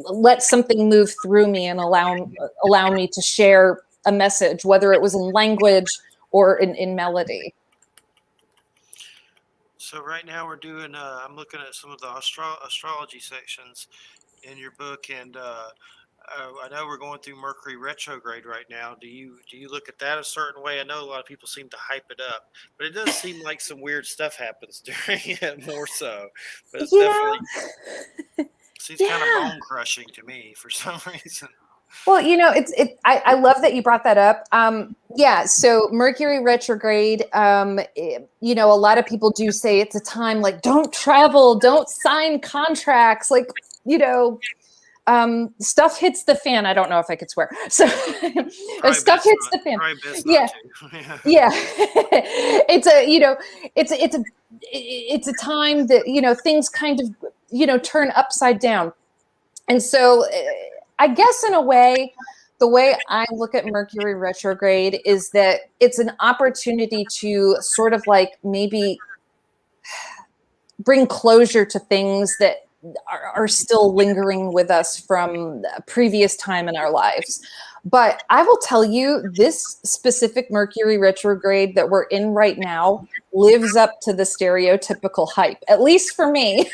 let something move through me and allow me to share a message, whether it was in language or in melody. So right now we're doing. I'm looking at some of the astrology sections in your book, and I know we're going through Mercury retrograde right now. Do you look at that a certain way? I know a lot of people seem to hype it up, but it does seem like some weird stuff happens during it more so. But it's definitely seems kind of bone crushing to me for some reason. Well, I love that you brought that up. So Mercury retrograde, a lot of people do say it's a time like don't travel, don't sign contracts, like, stuff hits the fan. I don't know if I could swear. So if stuff hits the fan. Yeah. Yeah. It's a time that, things kind of, turn upside down. And so I guess in a way, the way I look at Mercury retrograde is that it's an opportunity to sort of like maybe bring closure to things that are still lingering with us from a previous time in our lives. But I will tell you, this specific Mercury retrograde that we're in right now lives up to the stereotypical hype, at least for me.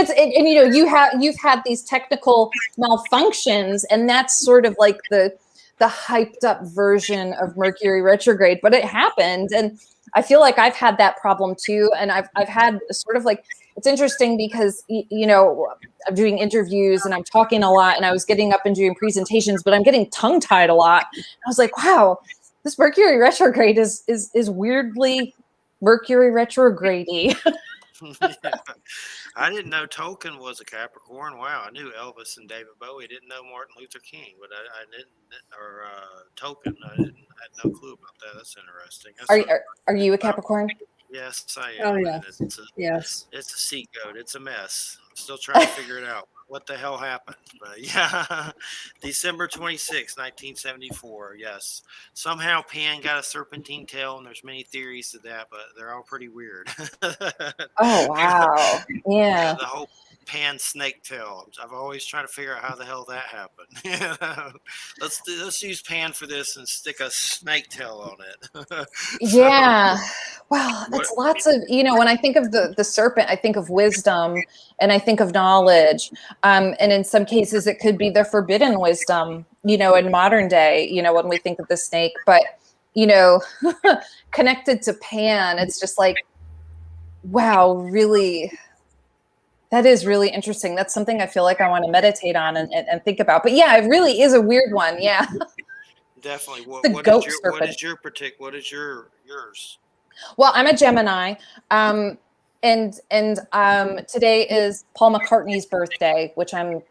You've had these technical malfunctions, and that's sort of like the hyped up version of Mercury retrograde, but it happened. And I feel like I've had that problem too. And I've had sort of like, it's interesting because, I'm doing interviews and I'm talking a lot and I was getting up and doing presentations, but I'm getting tongue tied a lot. I was like, wow, this Mercury retrograde is weirdly Mercury retrograde-y. Yeah. I didn't know Tolkien was a Capricorn. Wow, I knew Elvis and David Bowie. Didn't know Martin Luther King, but I didn't, or Tolkien. I had no clue about that. That's interesting. Are you a Capricorn? Yes, I Oh am. yeah. Yes. It's a sea goat. It's a mess. I'm still trying to figure it out. What the hell happened? But yeah, December 26, 1974. Yes. Somehow Pan got a serpentine tail, and there's many theories to that, but they're all pretty weird. Oh, wow. Yeah. The whole Pan snake tail. I've always tried to figure out how the hell that happened. Let's use Pan for this and stick a snake tail on it. Yeah. Well, that's lots of, when I think of the serpent, I think of wisdom and I think of knowledge. And in some cases, it could be the forbidden wisdom, in modern day, when we think of the snake. But, connected to Pan, it's just like, wow, really, that is really interesting. That's something I feel like I want to meditate on and think about. But yeah, it really is a weird one. Yeah. Definitely. What is yours? Well, I'm a Gemini, and today is Paul McCartney's birthday, which I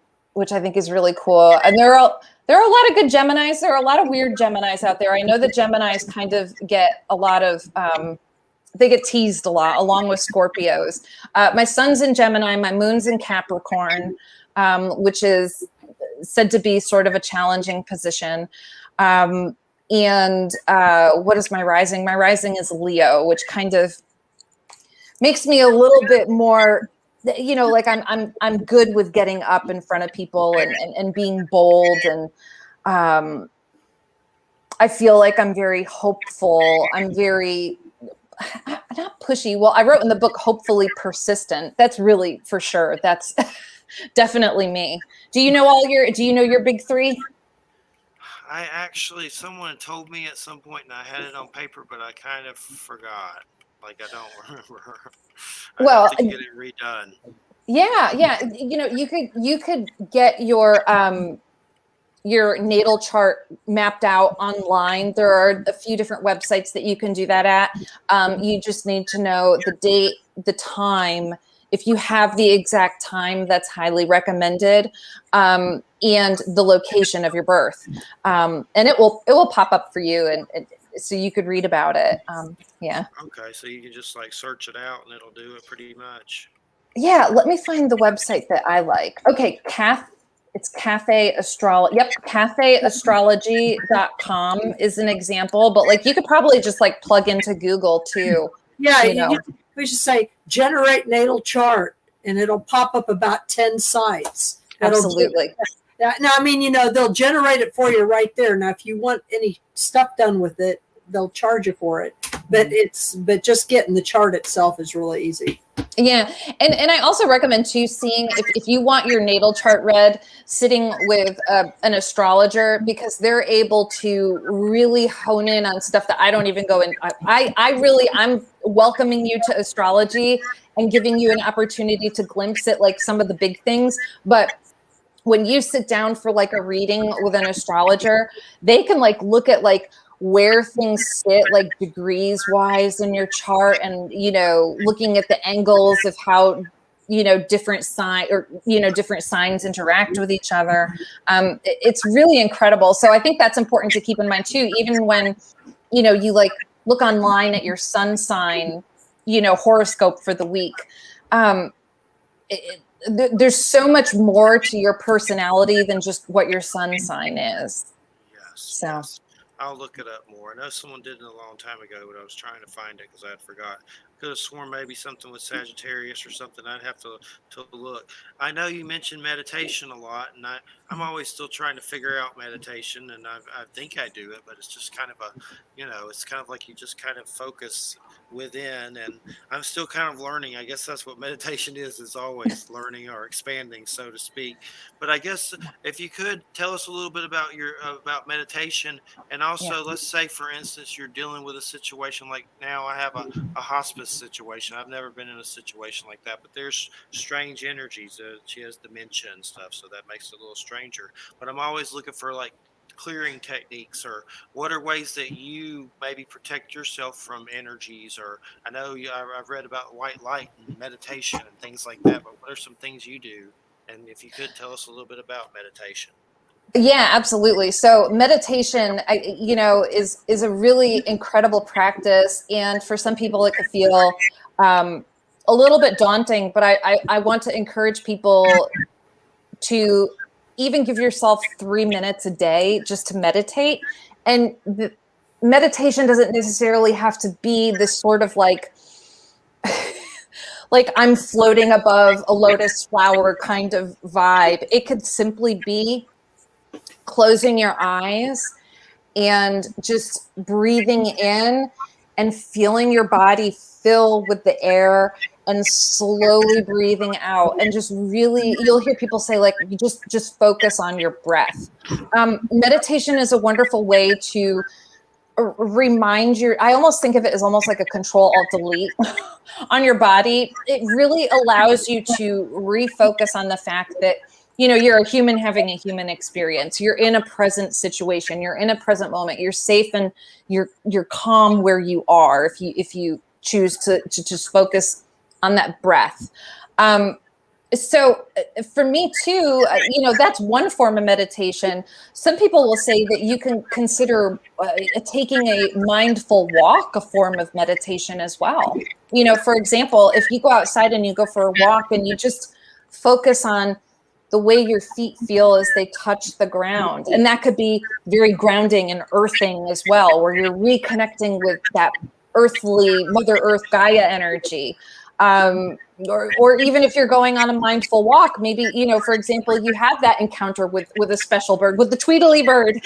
think is really cool. And there are a lot of good Geminis. There are a lot of weird Geminis out there. I know that Geminis kind of get a lot of they get teased a lot, along with Scorpios. My sun's in Gemini, my moon's in Capricorn, which is said to be sort of a challenging position. And what is my rising? My rising is Leo, which kind of makes me a little bit more, like I'm good with getting up in front of people and being bold. And I feel like I'm very hopeful. I'm very, not pushy. Well, I wrote in the book, hopefully persistent. That's really for sure. That's definitely me. Do you know your big three? Someone told me at some point and I had it on paper, but I kind of forgot. Like, I don't remember. I have to get it redone. Yeah. You could get your natal chart mapped out online. There are a few different websites that you can do that at. You just need to know the date, the time. If you have the exact time, that's highly recommended, and the location of your birth. And it will pop up for you, and so you could read about it. Yeah. Okay, so you can just like search it out, and it'll do it pretty much. Yeah, let me find the website that I like. Okay, it's Cafe Astrology. Yep, cafeastrology.com is an example, but like you could probably just like plug into Google too. Yeah, we should say generate natal chart, and it'll pop up about 10 sites. Absolutely. Now, I mean, they'll generate it for you right there. Now, if you want any stuff done with it, they'll charge you for it. But just getting the chart itself is really easy. Yeah. And I also recommend too, seeing if you want your natal chart read, sitting with an astrologer, because they're able to really hone in on stuff that I don't even go in. I'm welcoming you to astrology and giving you an opportunity to glimpse at like some of the big things. But when you sit down for like a reading with an astrologer, they can like look at like where things sit like degrees wise in your chart, and looking at the angles of how different signs interact with each other. It's really incredible. So I think that's important to keep in mind too, even when you like look online at your sun sign horoscope for the week. There's so much more to your personality than just what your sun sign is. Yes. I'll look it up more. I know someone did it a long time ago, but I was trying to find it because I had forgot. Could have sworn maybe something with Sagittarius or something. I'd have to look. I know you mentioned meditation a lot, and I'm always still trying to figure out meditation, and I think I do it, but it's just kind of it's kind of like you just kind of focus within, and I'm still kind of learning. I guess that's what meditation is always learning or expanding, so to speak. But I guess if you could tell us a little bit about about meditation, and also let's say, for instance, you're dealing with a situation like now I have a hospice situation. I've never been in a situation like that, but there's strange energies. She has dementia and stuff, so that makes it a little stranger. But I'm always looking for like clearing techniques, or what are ways that you maybe protect yourself from energies, or I know I've read about white light and meditation and things like that, but what are some things you do? And if you could tell us a little bit about meditation. Yeah, absolutely. So meditation, is a really incredible practice, and for some people it could feel a little bit daunting. But I want to encourage people to even give yourself 3 minutes a day just to meditate. And meditation doesn't necessarily have to be this sort of like like I'm floating above a lotus flower kind of vibe. It could simply be closing your eyes and just breathing in and feeling your body fill with the air, and slowly breathing out, and just really, you'll hear people say like, you just focus on your breath. Meditation is a wonderful way to remind I almost think of it as almost like a Control-Alt-Delete on your body. It really allows you to refocus on the fact that you're a human having a human experience. You're in a present situation. You're in a present moment. You're safe, and you're calm where you are. If you choose to just focus on that breath. So for me too, that's one form of meditation. Some people will say that you can consider taking a mindful walk a form of meditation as well. For example, if you go outside and you go for a walk and you just focus on the way your feet feel as they touch the ground. And that could be very grounding and earthing as well, where you're reconnecting with that earthly Mother Earth Gaia energy. Or even if you're going on a mindful walk, maybe, for example, you have that encounter with a special bird, with the Tweedly bird.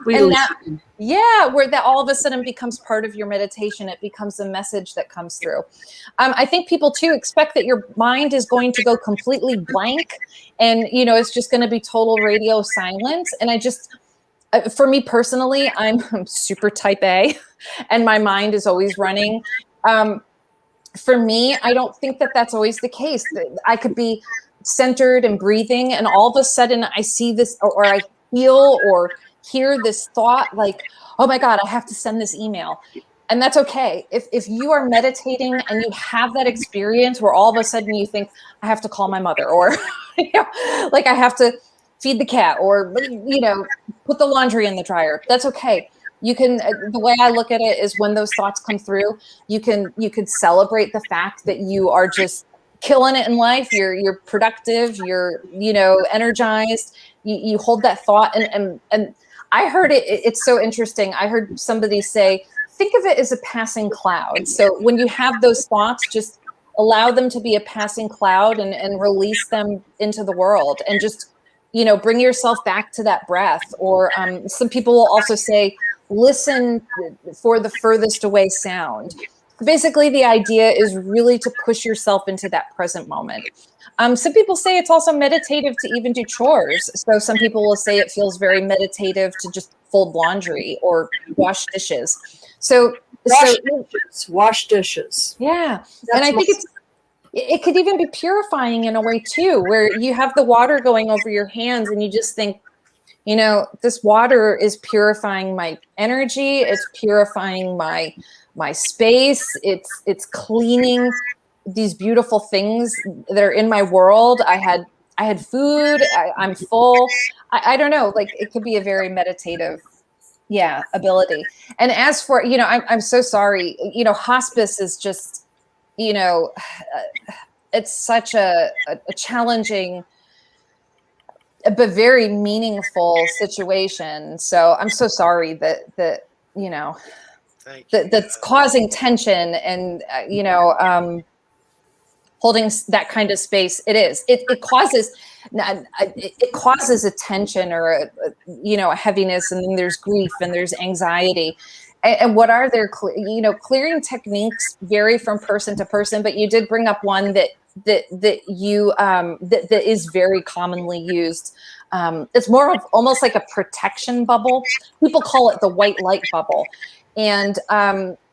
And where that all of a sudden becomes part of your meditation. It becomes a message that comes through. I think people too expect that your mind is going to go completely blank, and, it's just going to be total radio silence. And for me personally, I'm super type A, and my mind is always running. For me, I don't think that that's always the case. I could be centered and breathing, and all of a sudden I see this, or I feel or hear this thought like, oh my God, I have to send this email. And that's okay. If you are meditating and you have that experience where all of a sudden you think, I have to call my mother, or like I have to feed the cat, or put the laundry in the dryer, that's okay. You can, the way I look at it is, when those thoughts come through, you could celebrate the fact that you are just killing it in life. You're productive. You're, energized. You hold that thought, and I heard it. It's so interesting. I heard somebody say, think of it as a passing cloud. So when you have those thoughts, just allow them to be a passing cloud and release them into the world, and just, bring yourself back to that breath. Or some people will also say, listen for the furthest away sound. Basically, the idea is really to push yourself into that present moment. Some people say it's also meditative to even do chores. So some people will say it feels very meditative to just fold laundry or wash dishes. So Wash dishes. Yeah. That's And I think it could even be purifying in a way too, where you have the water going over your hands and you just think, this water is purifying my energy. It's purifying my space. It's cleaning these beautiful things that are in my world. I had food. I'm full. I don't know. Like, it could be a very meditative, ability. And as for, I'm so sorry. Hospice is just, it's such a challenging but very meaningful situation. So I'm so sorry that that's causing tension and holding that kind of space. It causes a tension or a heaviness, and then there's grief and there's anxiety. And what are their clearing techniques vary from person to person, but you did bring up one that is very commonly used. It's more of almost like a protection bubble. People call it the white light bubble. And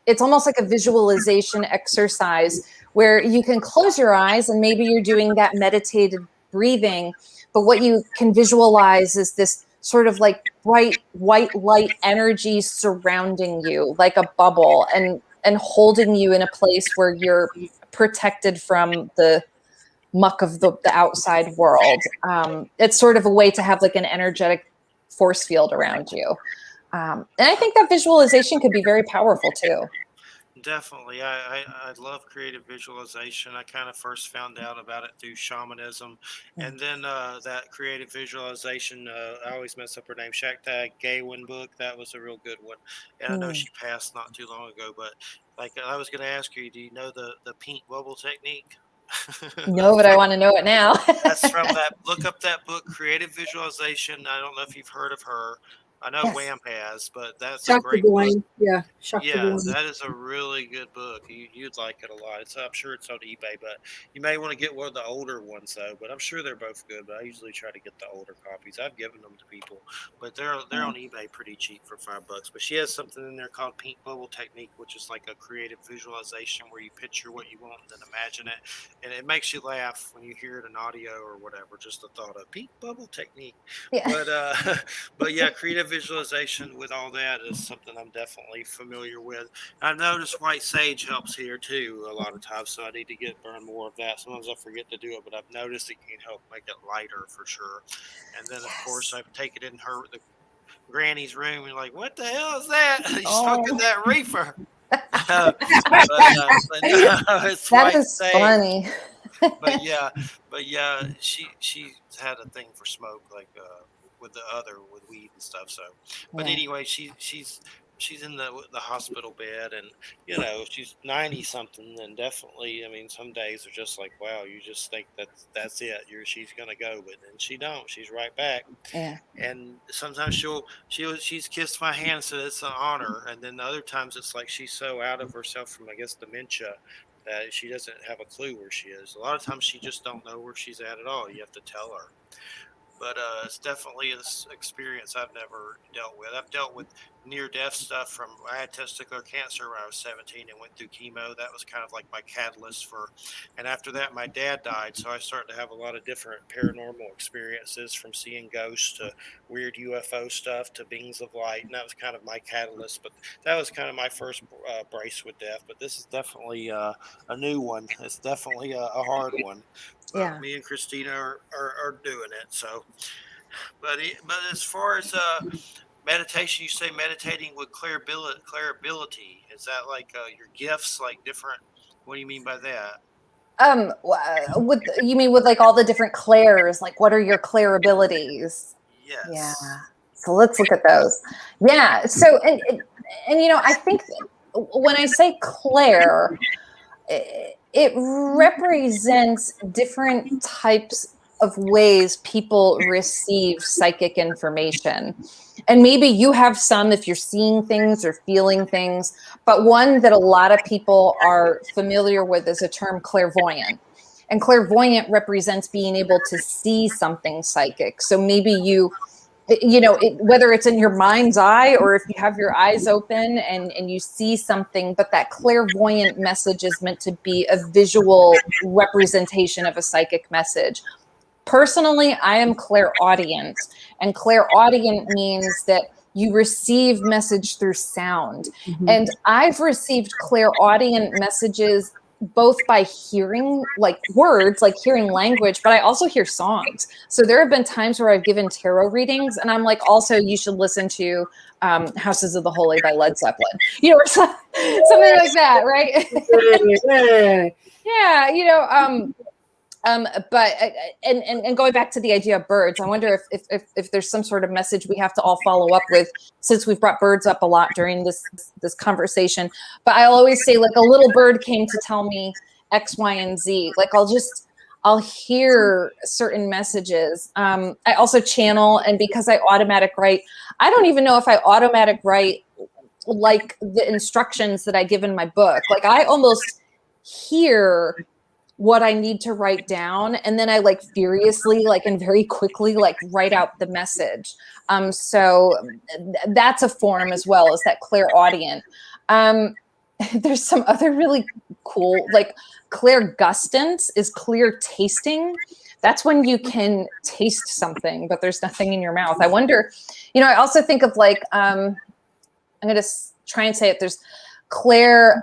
it's almost like a visualization exercise where you can close your eyes and maybe you're doing that meditated breathing, but what you can visualize is this sort of like bright white light energy surrounding you like a bubble, and holding you in a place where you're protected from the muck of the outside world. It's sort of a way to have like an energetic force field around you. And I think that visualization could be very powerful too. Definitely. I love creative visualization. I kind of first found out about it through shamanism. And then that creative visualization, I always mess up her name, Shaktag Gaywin book. That was a real good one. And I know she passed not too long ago, but like I was going to ask you, do you know the pink bubble technique? No, but I want to know it now. That's from that. Look up that book, Creative Visualization. I don't know if you've heard of her. I know Yes. Wham has, but that's Dr. a great book. Dwayne. Yeah. Dr. Yeah, Dwayne. that is a really good book. You'd like it a lot. I'm sure it's on eBay, but you may want to get one of the older ones though. But I'm sure they're both good. But I usually try to get the older copies. I've given them to people, but they're on eBay pretty cheap for $5. But she has something in there called Pink Bubble Technique, which is like a creative visualization where you picture what you want and then imagine it, and it makes you laugh when you hear it in audio or whatever. Just the thought of Pink Bubble Technique. Yeah. But yeah, creative visualization with all that is something I'm definitely familiar with. I've noticed white sage helps here too a lot of times, so I need to burn more of that. Sometimes I forget to do it, but I've noticed it can help make it lighter for sure. And then of course I take it in the granny's room and you're like, what the hell is that? He's smoking that reefer. But no, it's That white is sage. funny. But yeah, she's had a thing for smoke, like with weed and stuff. So, but anyway, she's in the hospital bed, and she's 90 something, and definitely, I mean, some days are just like, wow, you just think that's it. She's gonna go, but then she don't. She's right back. Yeah. And sometimes she's kissed my hand, so it's an honor. And then other times it's like she's so out of herself from, I guess, dementia, that she doesn't have a clue where she is. A lot of times she just don't know where she's at all. You have to tell her. But it's definitely an experience I've never dealt with. I've dealt with near-death stuff I had testicular cancer when I was 17 and went through chemo. That was kind of like my catalyst and after that, my dad died. So I started to have a lot of different paranormal experiences, from seeing ghosts to weird UFO stuff to beings of light. And that was kind of my catalyst. But that was kind of my first brace with death. But this is definitely a new one. It's definitely a hard one. But me and Christina are doing it. So, but as far as meditation, you say meditating with clairability. Is that like your gifts, like different? What do you mean by that? With you mean with like all the different clairs? Like, what are your clair abilities? Yes. Yeah. So let's look at those. Yeah. So and I think when I say clair, It represents different types of ways people receive psychic information. And maybe you have some if you're seeing things or feeling things, but one that a lot of people are familiar with is a term clairvoyant. And clairvoyant represents being able to see something psychic. So maybe whether it's in your mind's eye or if you have your eyes open and you see something, but that clairvoyant message is meant to be a visual representation of a psychic message. Personally, I am clairaudient, and clairaudient means that you receive message through sound. Mhm. And I've received clairaudient messages both by hearing like words, like hearing language, but I also hear songs. So there have been times where I've given tarot readings and I'm like, also, you should listen to Houses of the Holy by Led Zeppelin, or something like that, right? Yeah, but and going back to the idea of birds, I wonder if there's some sort of message we have to all follow up with, since we've brought birds up a lot during this conversation. But I'll always say, like, a little bird came to tell me X, Y, and Z. Like, I'll hear certain messages. I also channel, and because I automatic write, I don't even know if I automatic write like the instructions that I give in my book. Like, I almost hear what I need to write down, and then I like furiously, like, and very quickly, like, write out the message. So that's a form as well as that clairaudient. There's some other really cool, like, clairgustance is clear tasting. That's when you can taste something, but there's nothing in your mouth. I wonder, I also think of like, I'm going to try and say it. There's clairalience,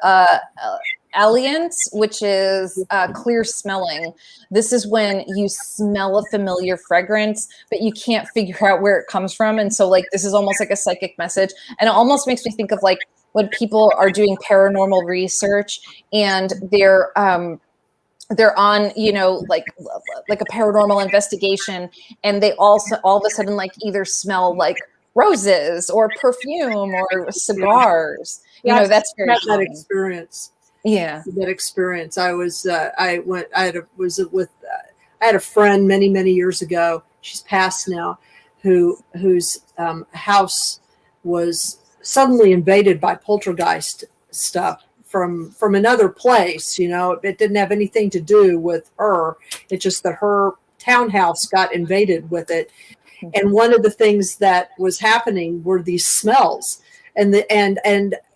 which is clear smelling. This is when you smell a familiar fragrance, but you can't figure out where it comes from. And so, like, this is almost like a psychic message. And it almost makes me think of like when people are doing paranormal research and they're on, like a paranormal investigation, and they also all of a sudden like either smell like roses or perfume or cigars. That's very that common. experience. Yeah, that experience. I had a friend many years ago. She's passed now, whose house was suddenly invaded by poltergeist stuff from another place. It didn't have anything to do with her. It's just that her townhouse got invaded with it. And one of the things that was happening were these smells, and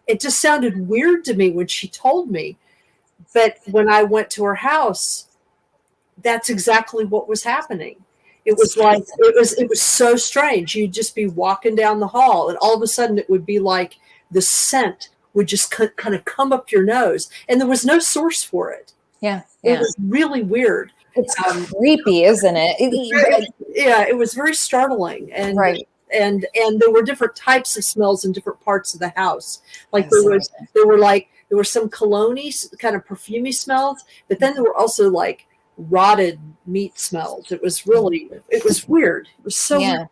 it just sounded weird to me when she told me. But when I went to her house, that's exactly what was happening. It was like, it was so strange. You'd just be walking down the hall, and all of a sudden it would be like the scent would just kind of come up your nose, and there was no source for it. Yeah. It was really weird. It's creepy, isn't it? It was very startling. And right. And there were different types of smells in different parts of the house. Like there were some cologne-y kind of perfumey smells, but then there were also like rotted meat smells. It was weird. It was so weird.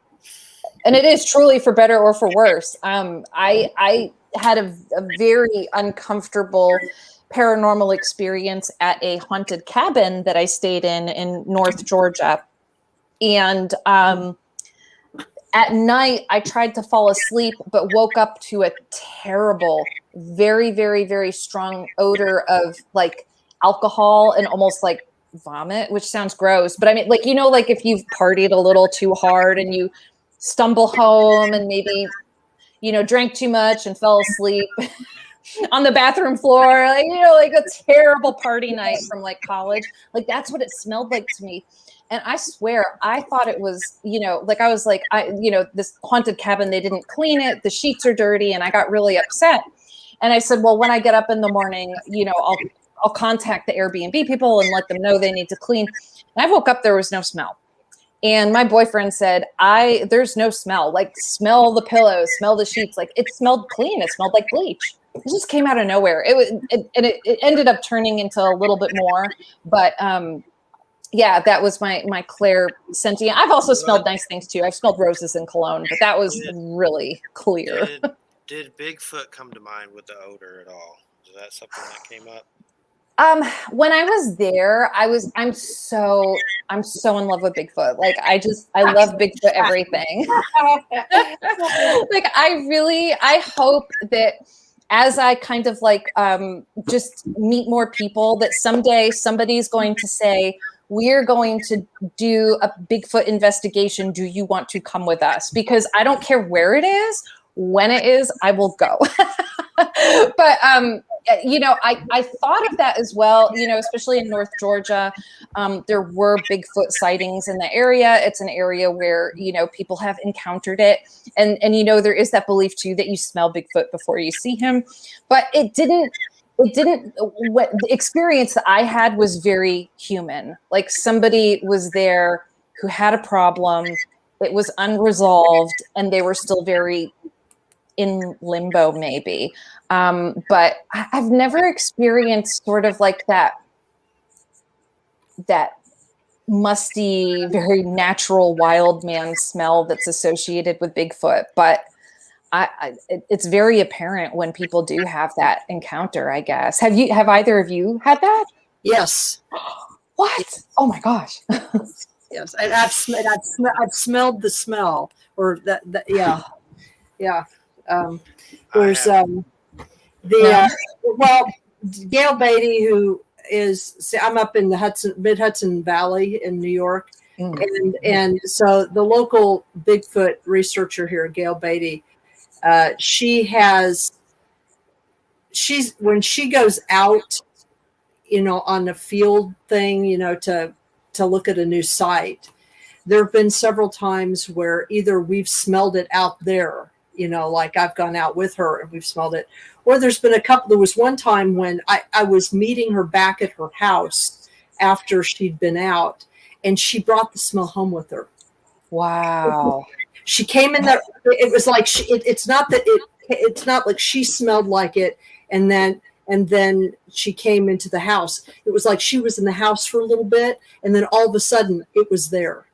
And it is truly for better or for worse. I had a very uncomfortable paranormal experience at a haunted cabin that I stayed in North Georgia. And at night, I tried to fall asleep, but woke up to a terrible, very, very, very strong odor of like alcohol and almost like vomit, which sounds gross. But I mean, like, like if you've partied a little too hard and you stumble home and maybe, drank too much and fell asleep on the bathroom floor, like a terrible party night from like college. Like that's what it smelled like to me. And I swear, I thought it was, like I was like, this haunted cabin, they didn't clean it. The sheets are dirty. And I got really upset. And I said, well, when I get up in the morning, I'll contact the Airbnb people and let them know they need to clean. And I woke up, there was no smell. And my boyfriend said, there's no smell. Like, smell the pillows, smell the sheets. Like, it smelled clean. It smelled like bleach. It just came out of nowhere. It ended up turning into a little bit more. But, yeah, that was my Claire sentient. I've also smelled nice things too. I've smelled roses and cologne, but that was really clear. Did Bigfoot come to mind with the odor at all? Is that something that came up? When I was there, I'm so in love with Bigfoot. Like I love Bigfoot everything. Like I hope that as I kind of like just meet more people, that someday somebody's going to say, we're going to do a Bigfoot investigation. Do you want to come with us? Because I don't care where it is, when it is, I will go. But I thought of that as well, especially in North Georgia. There were Bigfoot sightings in the area. It's an area where, people have encountered it. And there is that belief too, that you smell Bigfoot before you see him, but what the experience that I had was very human. Like somebody was there who had a problem. It was unresolved and they were still very in limbo maybe. But I've never experienced sort of like that musty, very natural wild man smell that's associated with Bigfoot. But it's very apparent when people do have that encounter, I guess. Have either of you had that? Yes. What? Oh my gosh. Yes. And I've smelled the smell, or that yeah. Yeah. There's Gail Beatty, who is, I'm up in the Mid-Hudson Valley in New York. And so the local Bigfoot researcher here, Gail Beatty, when she goes out, on the field thing, to look at a new site, there have been several times where either we've smelled it out there, like I've gone out with her and we've smelled it, or there was one time when I was meeting her back at her house after she'd been out, and she brought the smell home with her. Wow. She came in there. It was like it's not like she smelled like it, and then she came into the house. It was like she was in the house for a little bit, and then all of a sudden it was there.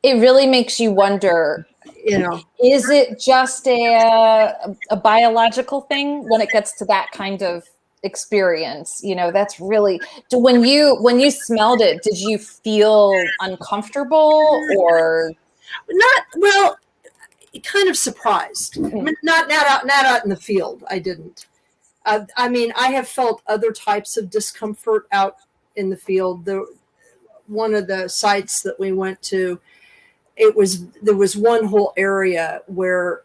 It really makes you wonder, is it just a biological thing when it gets to that kind of experience? That's really, when you smelled it, did you feel uncomfortable or not? Well, kind of surprised. I mean, not out in the field. I didn't. I mean, I have felt other types of discomfort out in the field. One of the sites that we went to, there was one whole area where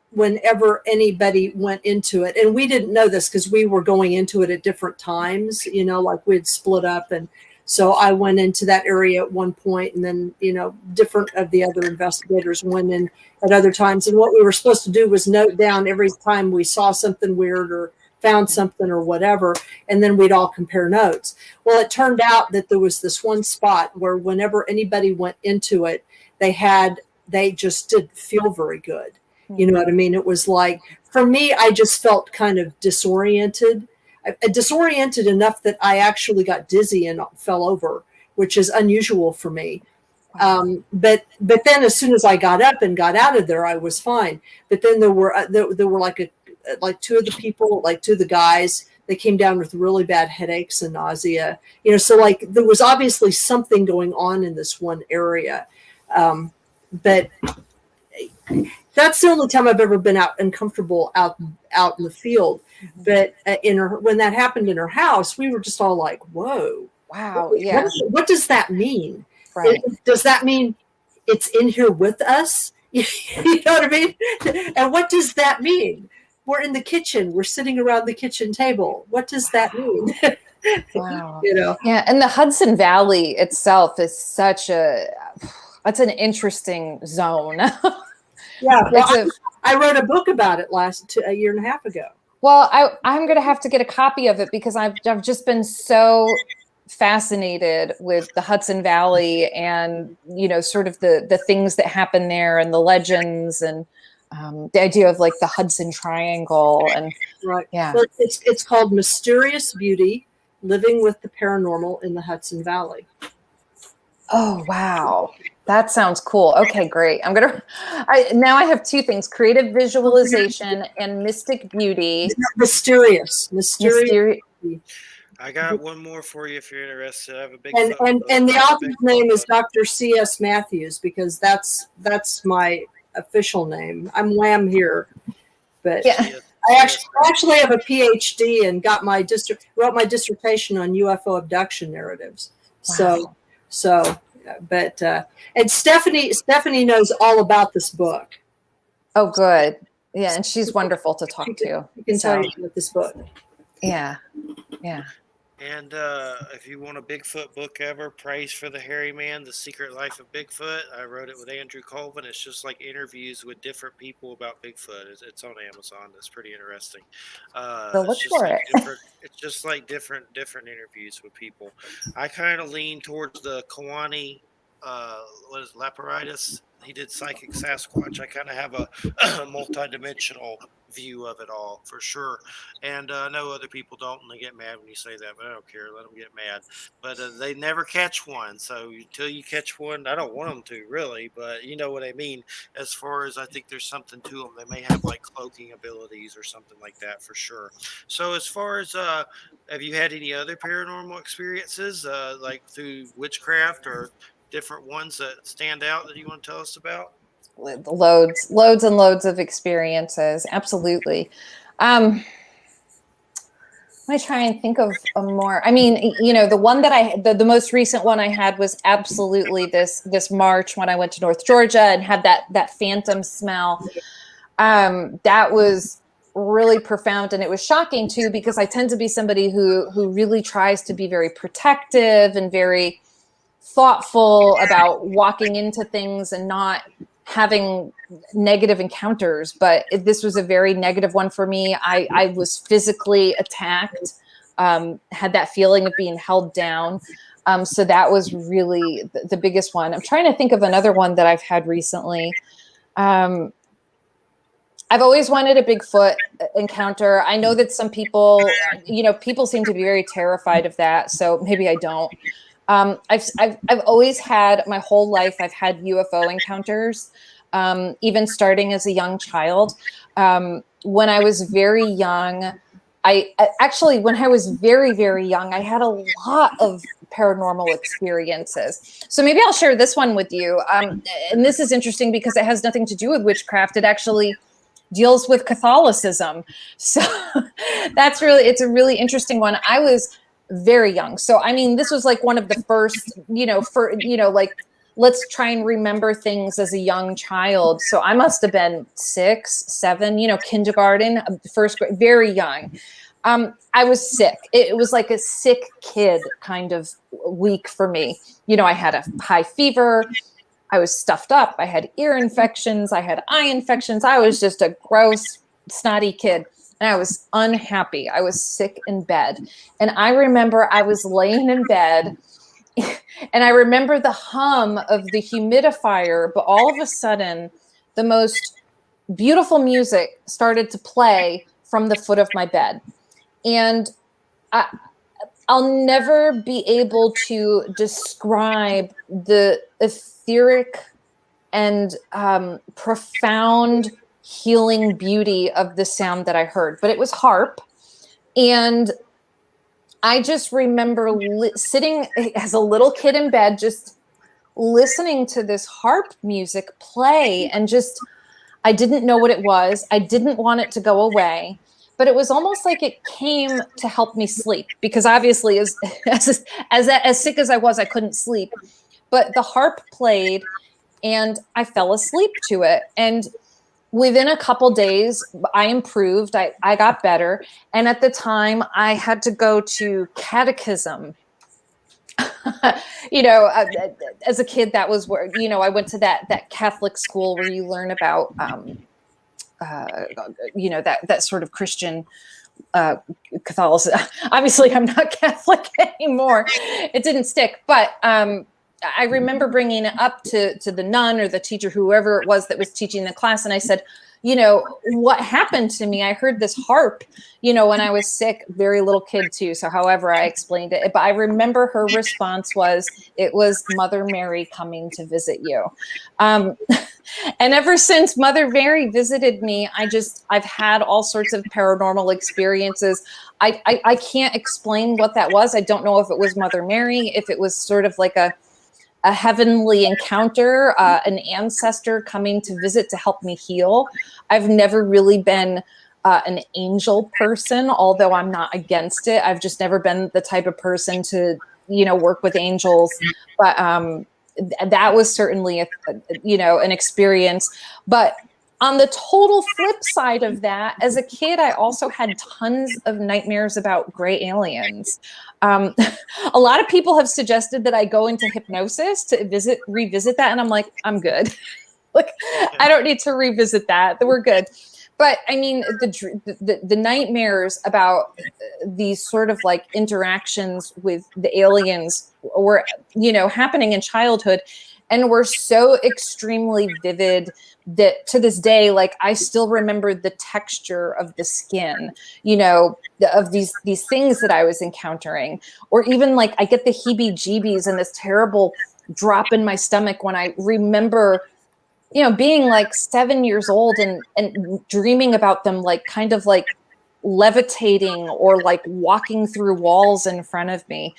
whenever anybody went into it, and we didn't know this because we were going into it at different times, like we'd split up. And so I went into that area at one point, and then, different of the other investigators went in at other times. And what we were supposed to do was note down every time we saw something weird or found something or whatever, and then we'd all compare notes. Well, it turned out that there was this one spot where whenever anybody went into it, they just didn't feel very good. You know what I mean? It was like, for me, I just felt kind of disoriented enough that I actually got dizzy and fell over, which is unusual for me. But then as soon as I got up and got out of there, I was fine. But then there were two of the guys, they came down with really bad headaches and nausea, so like there was obviously something going on in this one area. But that's the only time I've ever been out uncomfortable out in the field. But when that happened in her house, we were just all like, whoa, wow. Yeah. What does that mean? Right. Does that mean it's in here with us? You know what I mean? And what does that mean? We're in the kitchen. We're sitting around the kitchen table. What does that mean? Wow. Yeah. And the Hudson Valley itself is that's an interesting zone. Yeah. Well, I wrote a book about it a year and a half ago. Well, I'm going to have to get a copy of it because I've just been so fascinated with the Hudson Valley and, sort of the things that happen there and the legends and the idea of like the Hudson Triangle. And right. Yeah. Well, it's called Mysterious Beauty, Living with the Paranormal in the Hudson Valley. Oh, wow. That sounds cool. Okay, great. Now I have two things: creative visualization and mystic beauty. Mysterious. I got one more for you if you're interested. I have a And Bigfoot and book. and the I have a author's Bigfoot name is book. Dr. C.S. Matthews, because that's my official name. I'm Lamb here, but Yeah. I actually have a PhD and wrote my dissertation on UFO abduction narratives. Wow. But and Stephanie knows all about this book. Oh, good. Yeah, and she's wonderful to talk to. She can tell you about this book. Yeah, yeah. And if you want a Bigfoot book ever, Praise for the Hairy Man, The Secret Life of Bigfoot. I wrote it with Andrew Colvin. It's just like interviews with different people about Bigfoot. It's on Amazon. It's pretty interesting. So look for it. It's just like different interviews with people. I kind of lean towards the Kawani, what is it, Laparitis? He did Psychic Sasquatch. I kind of have a multi-dimensional view of it all for sure. And I know other people don't, and they get mad when you say that, but I don't care. Let them get mad. But they never catch one. So until you catch one, I don't want them to really, but you know what I mean. As far as I think there's something to them, they may have like cloaking abilities or something like that for sure. So as far as have you had any other paranormal experiences like through witchcraft or different ones that stand out that you want to tell us about? Loads and loads of experiences. Absolutely. Let me try and think of a more. I mean, you know, the one that the most recent one I had was absolutely this March when I went to North Georgia and had that phantom smell. That was really profound, and it was shocking too, because I tend to be somebody who really tries to be very protective and very thoughtful about walking into things and not having negative encounters, but this was a very negative one for me. I was physically attacked, had that feeling of being held down. So that was really the biggest one. I'm trying to think of another one that I've had recently. I've always wanted a Bigfoot encounter. I know that some people, people seem to be very terrified of that. So maybe I don't. I've always had, my whole life, I've had UFO encounters, even starting as a young child. When I was very young, when I was very, very young, I had a lot of paranormal experiences. So maybe I'll share this one with you. And this is interesting because it has nothing to do with witchcraft. It actually deals with Catholicism. So it's a really interesting one. I was very young. So, I mean, this was like one of the first, like, let's try and remember things as a young child. So I must have been 6, 7, kindergarten, first grade, very young. I was sick. It was like a sick kid kind of week for me. I had a high fever. I was stuffed up. I had ear infections. I had eye infections. I was just a gross, snotty kid. And I was unhappy. I was sick in bed. And I remember I was laying in bed and I remember the hum of the humidifier, but all of a sudden, the most beautiful music started to play from the foot of my bed. And I'll never be able to describe the etheric and profound healing beauty of the sound that I heard, but it was harp. And I just remember sitting as a little kid in bed, just listening to this harp music play, and I didn't know what it was. I didn't want it to go away, but it was almost like it came to help me sleep, because obviously as sick as I was, I couldn't sleep, but the harp played and I fell asleep to it. And within a couple days, I improved. I got better. And at the time, I had to go to catechism. As a kid, that was where, I went to that Catholic school where you learn about, that sort of Christian Catholicism. Obviously, I'm not Catholic anymore. It didn't stick. But I remember bringing it up to the nun or the teacher, whoever it was that was teaching the class. And I said, what happened to me. I heard this harp, when I was sick, very little kid too. So however I explained it, but I remember her response was, it was Mother Mary coming to visit you. And ever since Mother Mary visited me, I've had all sorts of paranormal experiences. I can't explain what that was. I don't know if it was Mother Mary, if it was sort of like a heavenly encounter, an ancestor coming to visit to help me heal. I've never really been an angel person, although I'm not against it. I've just never been the type of person to, work with angels. But that was certainly an experience. But on the total flip side of that, as a kid, I also had tons of nightmares about gray aliens. A lot of people have suggested that I go into hypnosis to revisit that. And I'm like, I'm good. Like, I don't need to revisit that. We're good. But I mean, the nightmares about these sort of like interactions with the aliens were, happening in childhood, and were so extremely vivid that to this day, like, I still remember the texture of the skin, of these things that I was encountering. Or even like I get the heebie-jeebies and this terrible drop in my stomach when I remember being like 7 years old and dreaming about them, like kind of like levitating or like walking through walls in front of me.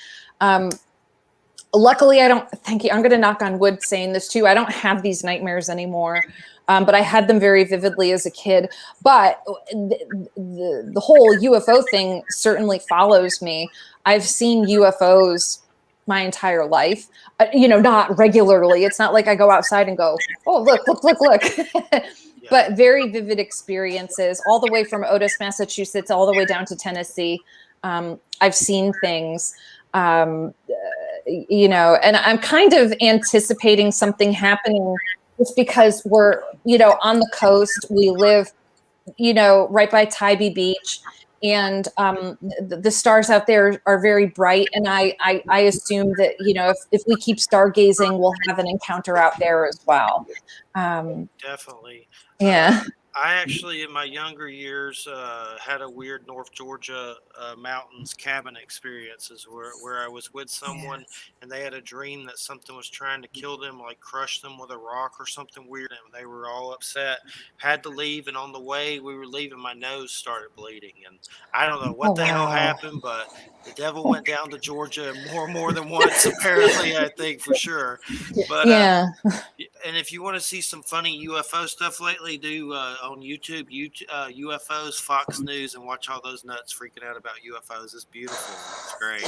Luckily, thank you. I'm going to knock on wood saying this too. I don't have these nightmares anymore, but I had them very vividly as a kid. But the whole UFO thing certainly follows me. I've seen UFOs my entire life, not regularly. It's not like I go outside and go, oh, look. But very vivid experiences all the way from Otis, Massachusetts, all the way down to Tennessee. I've seen things, and I'm kind of anticipating something happening just because we're, on the coast. We live, right by Tybee Beach. And the stars out there are very bright. And I assume that, if we keep stargazing, we'll have an encounter out there as well. Definitely. Yeah. I actually, in my younger years, had a weird North Georgia mountains cabin experiences where I was with someone and they had a dream that something was trying to kill them, like crush them with a rock or something weird. And they were all upset, had to leave. And on the way we were leaving, my nose started bleeding. And I don't know what the hell happened, but the devil went down to Georgia more than once, apparently, I think, for sure. But and if you want to see some funny UFO stuff lately, do on YouTube, UFOs, Fox News, and watch all those nuts freaking out about UFOs. It's beautiful. It's great.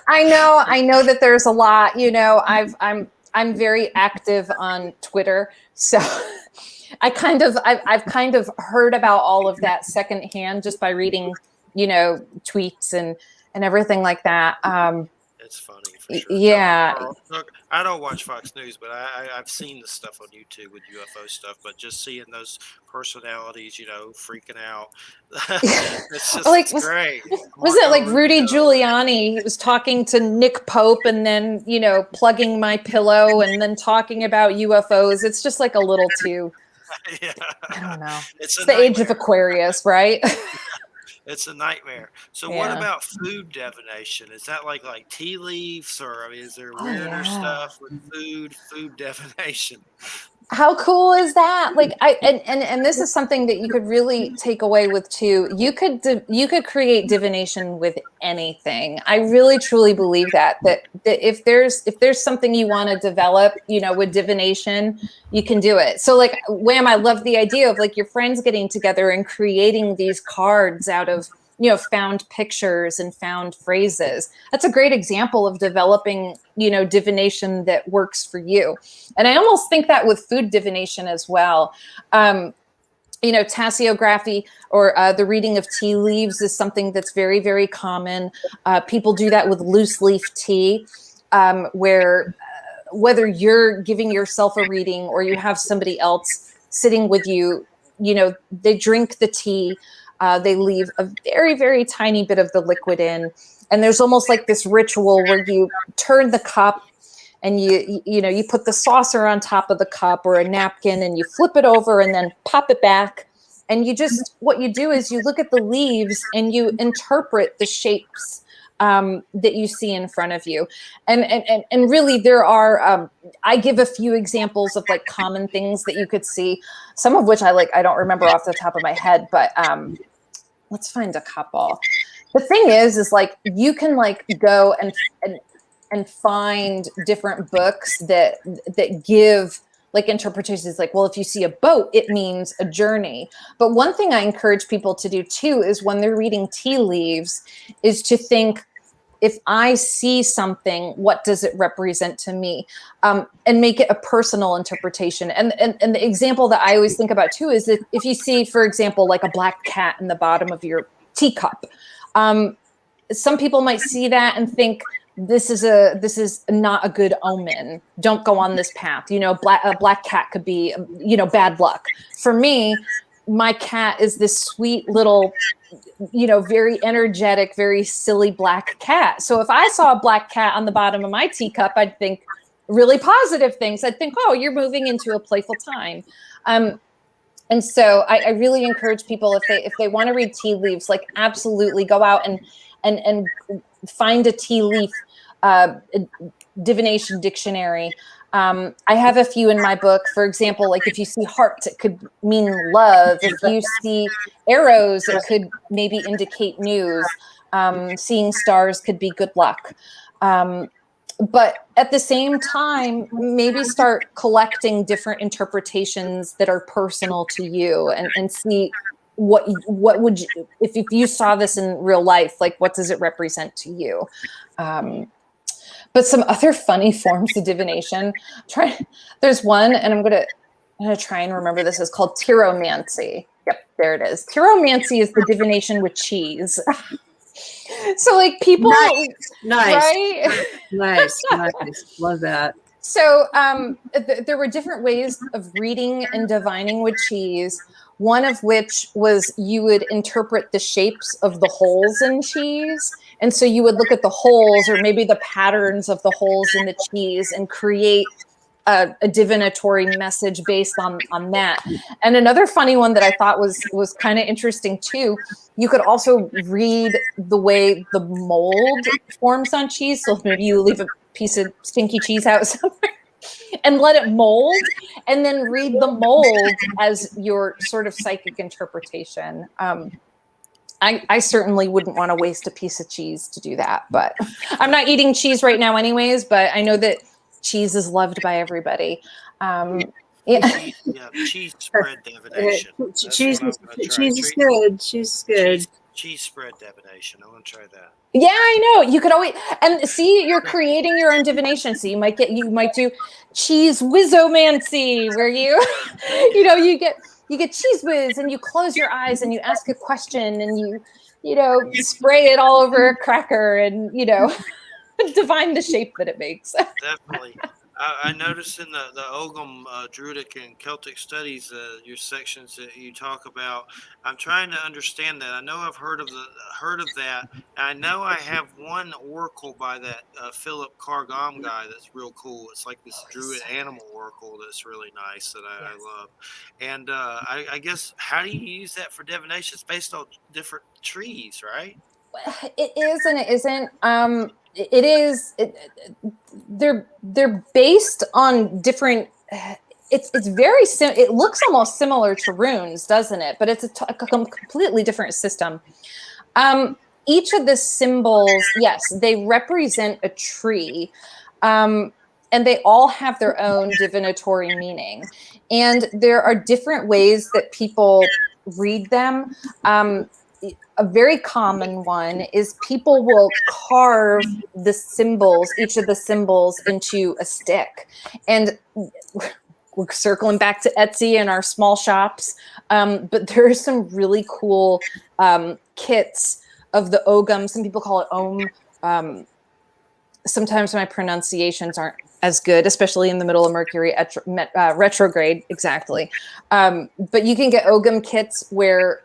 I know that there's a lot. I'm very active on Twitter, so I've kind of heard about all of that secondhand just by reading, tweets and everything like that. It's funny for sure. Yeah. I don't watch Fox News, but I've seen the stuff on YouTube with UFO stuff. But just seeing those personalities, freaking out, it's just it's great. Was it like Rudy Giuliani? He was talking to Nick Pope and then, plugging my pillow and then talking about UFOs. It's just like a little too, I don't know. It's the age of Aquarius, right? It's a nightmare. So what about food divination? Is that like tea leaves, or is there weirder stuff with food divination? How cool is that? Like and this is something that you could really take away with too. You could create divination with anything. I really truly believe that if there's something you want to develop, with divination, you can do it. So like, Wham, I love the idea of like your friends getting together and creating these cards out of found pictures and found phrases. That's a great example of developing, divination that works for you. And I almost think that with food divination as well. Tasseography or the reading of tea leaves is something that's very, very common. People do that with loose leaf tea, where whether you're giving yourself a reading or you have somebody else sitting with you, they drink the tea. They leave a very, very tiny bit of the liquid in. And there's almost like this ritual where you turn the cup and you put the saucer on top of the cup or a napkin, and you flip it over and then pop it back. And what you do is you look at the leaves and you interpret the shapes that you see in front of you. And really there are, I give a few examples of like common things that you could see, some of which I don't remember off the top of my head, but let's find a couple. The thing is like, you can like go and find different books that give like interpretations, like, well, if you see a boat, it means a journey. But one thing I encourage people to do too is when they're reading tea leaves is to think, if I see something, what does it represent to me? And make it a personal interpretation. And the example that I always think about too is that if you see, for example, like a black cat in the bottom of your teacup, some people might see that and think, this is not a good omen. Don't go on this path. A black cat could be, bad luck. For me, my cat is this sweet little, very energetic, very silly black cat. So if I saw a black cat on the bottom of my teacup, I'd think really positive things. I'd think, oh, you're moving into a playful time. And so I really encourage people, if they want to read tea leaves, like absolutely go out and find a tea leaf divination dictionary. I have a few in my book. For example, like if you see hearts, it could mean love. If you see arrows, it could maybe indicate news. Seeing stars could be good luck. But at the same time, maybe start collecting different interpretations that are personal to you, and see what would you, if you saw this in real life, like what does it represent to you? But some other funny forms of divination. There's one, and I'm gonna try and remember this. It's called tyromancy. Yep, there it is. Tyromancy is the divination with cheese. So like people, nice, right? nice, love that. So there were different ways of reading and divining with cheese. One of which was you would interpret the shapes of the holes in cheese. And so you would look at the holes or maybe the patterns of the holes in the cheese and create a divinatory message based on that. And another funny one that I thought was kind of interesting too, you could also read the way the mold forms on cheese. So maybe you leave a piece of stinky cheese out somewhere and let it mold, and then read the mold as your sort of psychic interpretation. I certainly wouldn't want to waste a piece of cheese to do that, but I'm not eating cheese right now anyways, but I know that cheese is loved by everybody. Cheese spread divination. Cheese is good. Cheese is good. Cheese spread divination. I want to try that. Yeah, I know. You could always, and see, you're creating your own divination. So you might do cheese whizomancy, where you get cheese whiz, and you close your eyes and you ask a question, and you spray it all over a cracker, and divine the shape that it makes. Definitely. I noticed in the Ogham Druidic and Celtic studies, your sections that you talk about. I'm trying to understand that. I know I've heard of that. And I know I have one oracle by that Philip Cargam guy that's real cool. It's like this Druid animal oracle that's really nice that I love. And I guess, how do you use that for divination? It's based on different trees, right? It is and it isn't. It is. They're based on different. It's very it looks almost similar to runes, doesn't it? But it's a completely different system. Each of the symbols, yes, they represent a tree, and they all have their own divinatory meaning. And there are different ways that people read them. A very common one is people will carve the symbols, each of the symbols, into a stick. And we're circling back to Etsy and our small shops. But there are some really cool kits of the Ogham. Some people call it Om. Sometimes my pronunciations aren't as good, especially in the middle of Mercury retrograde. Exactly. But you can get Ogham kits where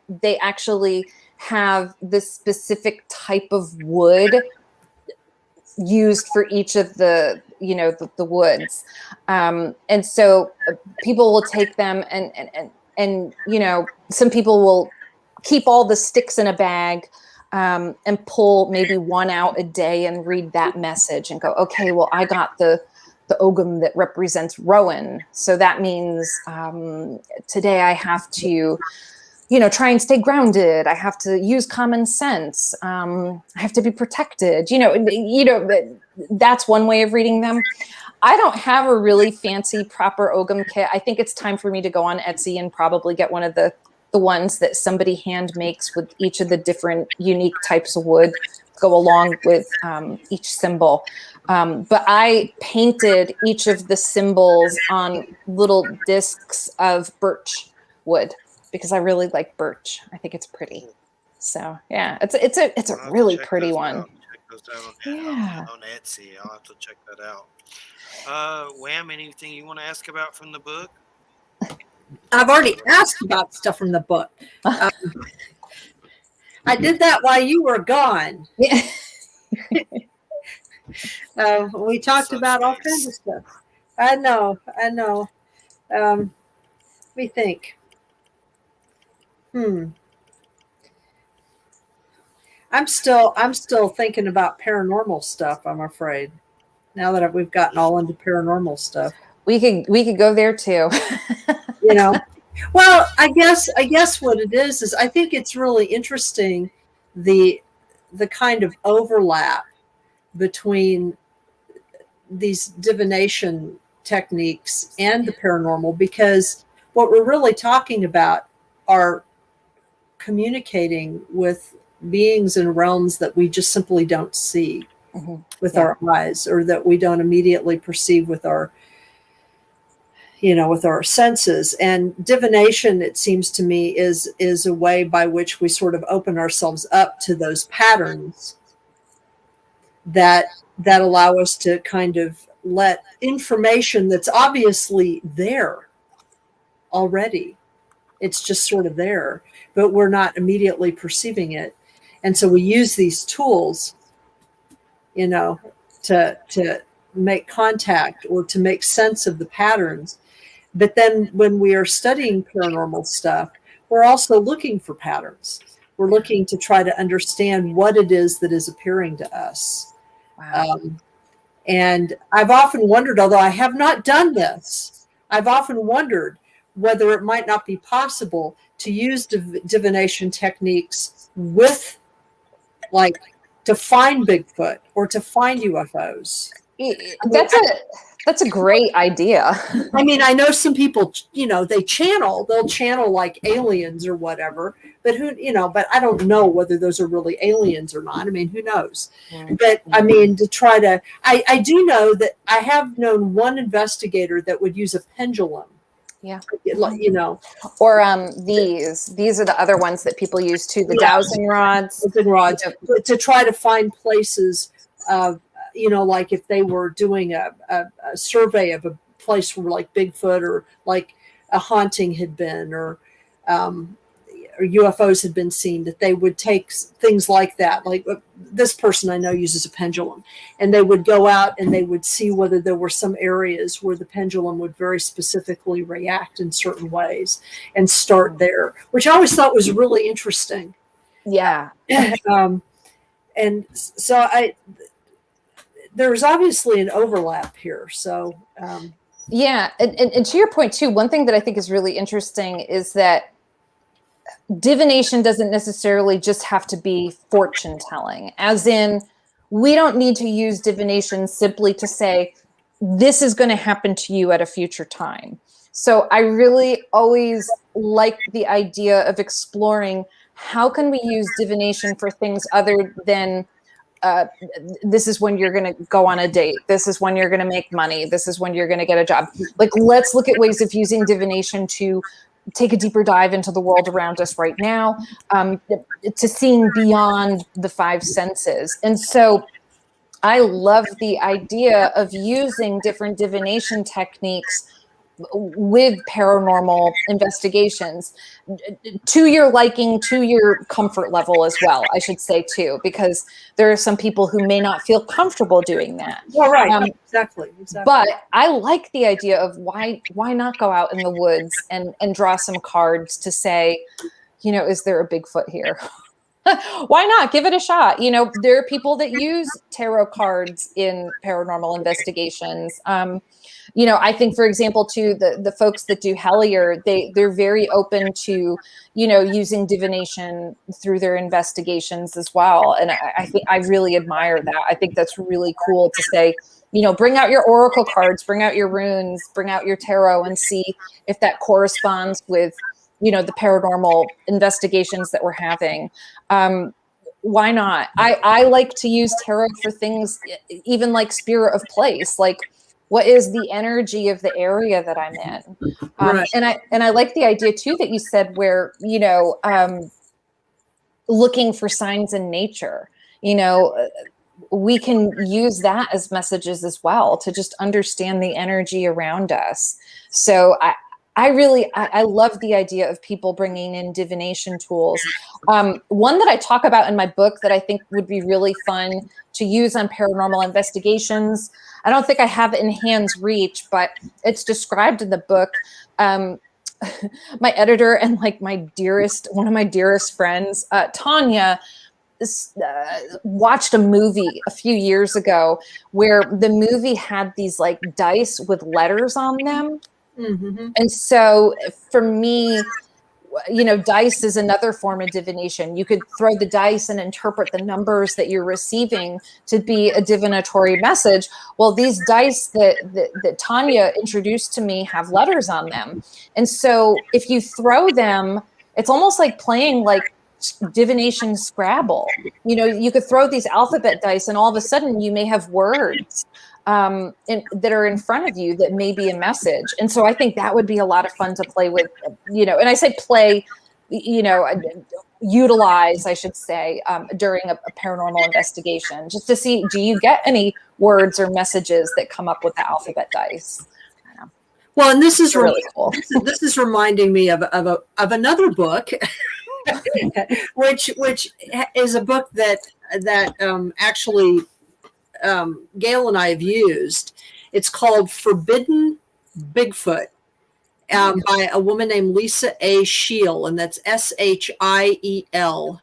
they actually have this specific type of wood used for each of the, the woods. And so people will take them and some people will keep all the sticks in a bag, and pull maybe one out a day and read that message and go, okay, well, I got the ogum that represents Rowan. So that means today I have to, try and stay grounded. I have to use common sense. I have to be protected. That's one way of reading them. I don't have a really fancy proper ogum kit. I think it's time for me to go on Etsy and probably get one of the ones that somebody hand makes with each of the different unique types of wood go along with each symbol. But I painted each of the symbols on little discs of birch wood because I really like birch. I think it's pretty. So yeah, it's a really pretty one. Check those out Yeah. on Etsy. I'll have to check that out. Wham, anything you want to ask about from the book? I've already asked about stuff from the book. I did that while you were gone. Yeah. We talked about all kinds of stuff. I know. We think. I'm still thinking about paranormal stuff, I'm afraid. Now that we've gotten all into paranormal stuff. We could go there too. Well, I guess what it is I think it's really interesting the kind of overlap between these divination techniques and the paranormal, because what we're really talking about are communicating with beings and realms that we just simply don't see with our eyes, or that we don't immediately perceive with our with our senses. And divination, it seems to me, is a way by which we sort of open ourselves up to those patterns that allow us to kind of let information that's obviously there already, it's just sort of there, but we're not immediately perceiving it. And so we use these tools, to make contact or to make sense of the patterns. But then when we are studying paranormal stuff, we're also looking for patterns. We're looking to try to understand what it is that is appearing to us. Wow. And I've often wondered, although I have not done this, I've often wondered whether it might not be possible to use divination techniques with, like, to find Bigfoot or to find UFOs. That's a great idea. I mean, I know some people, they'll channel like aliens or whatever, but but I don't know whether those are really aliens or not. I mean, who knows? But I mean, I do know that I have known one investigator that would use a pendulum. Yeah. Or these are the other ones that people use too, the dowsing rods. To try to find places of, like if they were doing a survey of a place where like Bigfoot or like a haunting had been, or UFOs had been seen, that they would take things like that. Like this person I know uses a pendulum, and they would go out and they would see whether there were some areas where the pendulum would very specifically react in certain ways and start there, which I always thought was really interesting. Yeah. And so there's obviously an overlap here. So, yeah. And to your point too, one thing that I think is really interesting is that divination doesn't necessarily just have to be fortune telling, as in we don't need to use divination simply to say, this is going to happen to you at a future time. So I really always like the idea of exploring how can we use divination for things other than this is when you're going to go on a date. This is when you're going to make money. This is when you're going to get a job. Like, let's look at ways of using divination to take a deeper dive into the world around us right now, to seeing beyond the five senses. And so I love the idea of using different divination techniques with paranormal investigations, to your liking, to your comfort level as well, I should say too, because there are some people who may not feel comfortable doing that. Well, right. Exactly. But I like the idea of why not go out in the woods and draw some cards to say, you know, is there a Bigfoot here? Why not give it a shot? You know, there are people that use tarot cards in paranormal investigations. You know, I think, for example, too, the folks that do Hellier, they're very open to, you know, using divination through their investigations as well. And I think I really admire that. I think that's really cool to say, you know, bring out your oracle cards, bring out your runes, bring out your tarot, and see if that corresponds with, you know, the paranormal investigations that we're having. Why not? I like to use tarot for things even like spirit of place, like what is the energy of the area that I'm in. Right. And I like the idea too that you said where, you know, looking for signs in nature, you know, we can use that as messages as well to just understand the energy around us. So I love the idea of people bringing in divination tools. One that I talk about in my book that I think would be really fun to use on paranormal investigations. I don't think I have it in hand's reach, but it's described in the book. My editor and like one of my dearest friends, Tanya, watched a movie a few years ago where the movie had these like dice with letters on them. Mm-hmm. And so for me, you know, dice is another form of divination. You could throw the dice and interpret the numbers that you're receiving to be a divinatory message. Well, these dice that Tanya introduced to me have letters on them. And so if you throw them, it's almost like playing like divination Scrabble. You know, you could throw these alphabet dice and all of a sudden you may have words that are in front of you that may be a message. And so I think that would be a lot of fun to play with, you know, and I say play, you know, utilize, I should say, during a paranormal investigation, just to see, do you get any words or messages that come up with the alphabet dice? Well, and this is really cool. This is reminding me of another book, which is a book that actually Gail and I have used. It's called Forbidden Bigfoot by a woman named Lisa A. Shiel, and that's Shiel.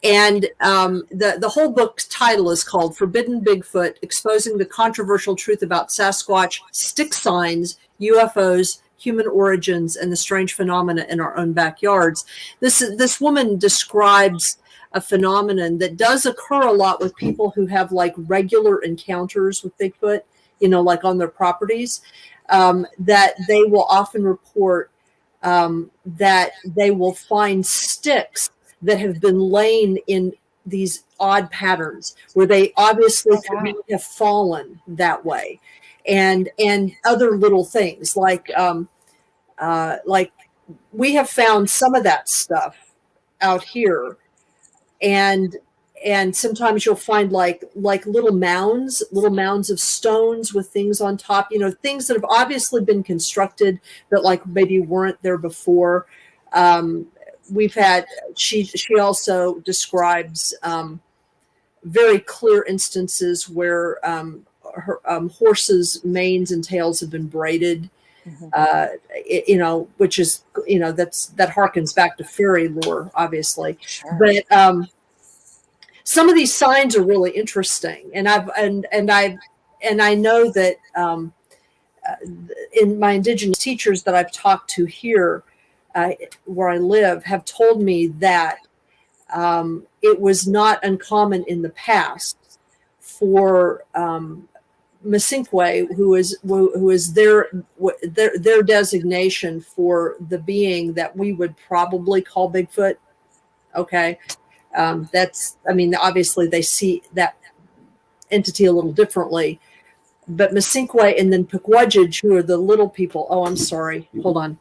And the whole book's title is called Forbidden Bigfoot, Exposing the Controversial Truth About Sasquatch, Stick Signs, UFOs, Human Origins, and the Strange Phenomena in Our Own Backyards. This woman describes a phenomenon that does occur a lot with people who have like regular encounters with Bigfoot, you know, like on their properties, that they will often report that they will find Oh, sticks that have been laying in these odd patterns where they obviously could have fallen that way, and other little things like we have found some of that stuff out here, and sometimes you'll find like little mounds of stones with things on top, you know, things that have obviously been constructed that like maybe weren't there before. We've had, she also describes very clear instances where her horses' manes and tails have been braided, you know, which is, you know, that harkens back to fairy lore, obviously. Sure. But some of these signs are really interesting, and I know that in my indigenous teachers that I've talked to here, where I live, have told me that it was not uncommon in the past for Masinkwe, who is their designation for the being that we would probably call Bigfoot. Okay, that's, I mean, obviously they see that entity a little differently, but Masinkwe and then Pequodjij, who are the little people. Oh, I'm sorry. Hold on.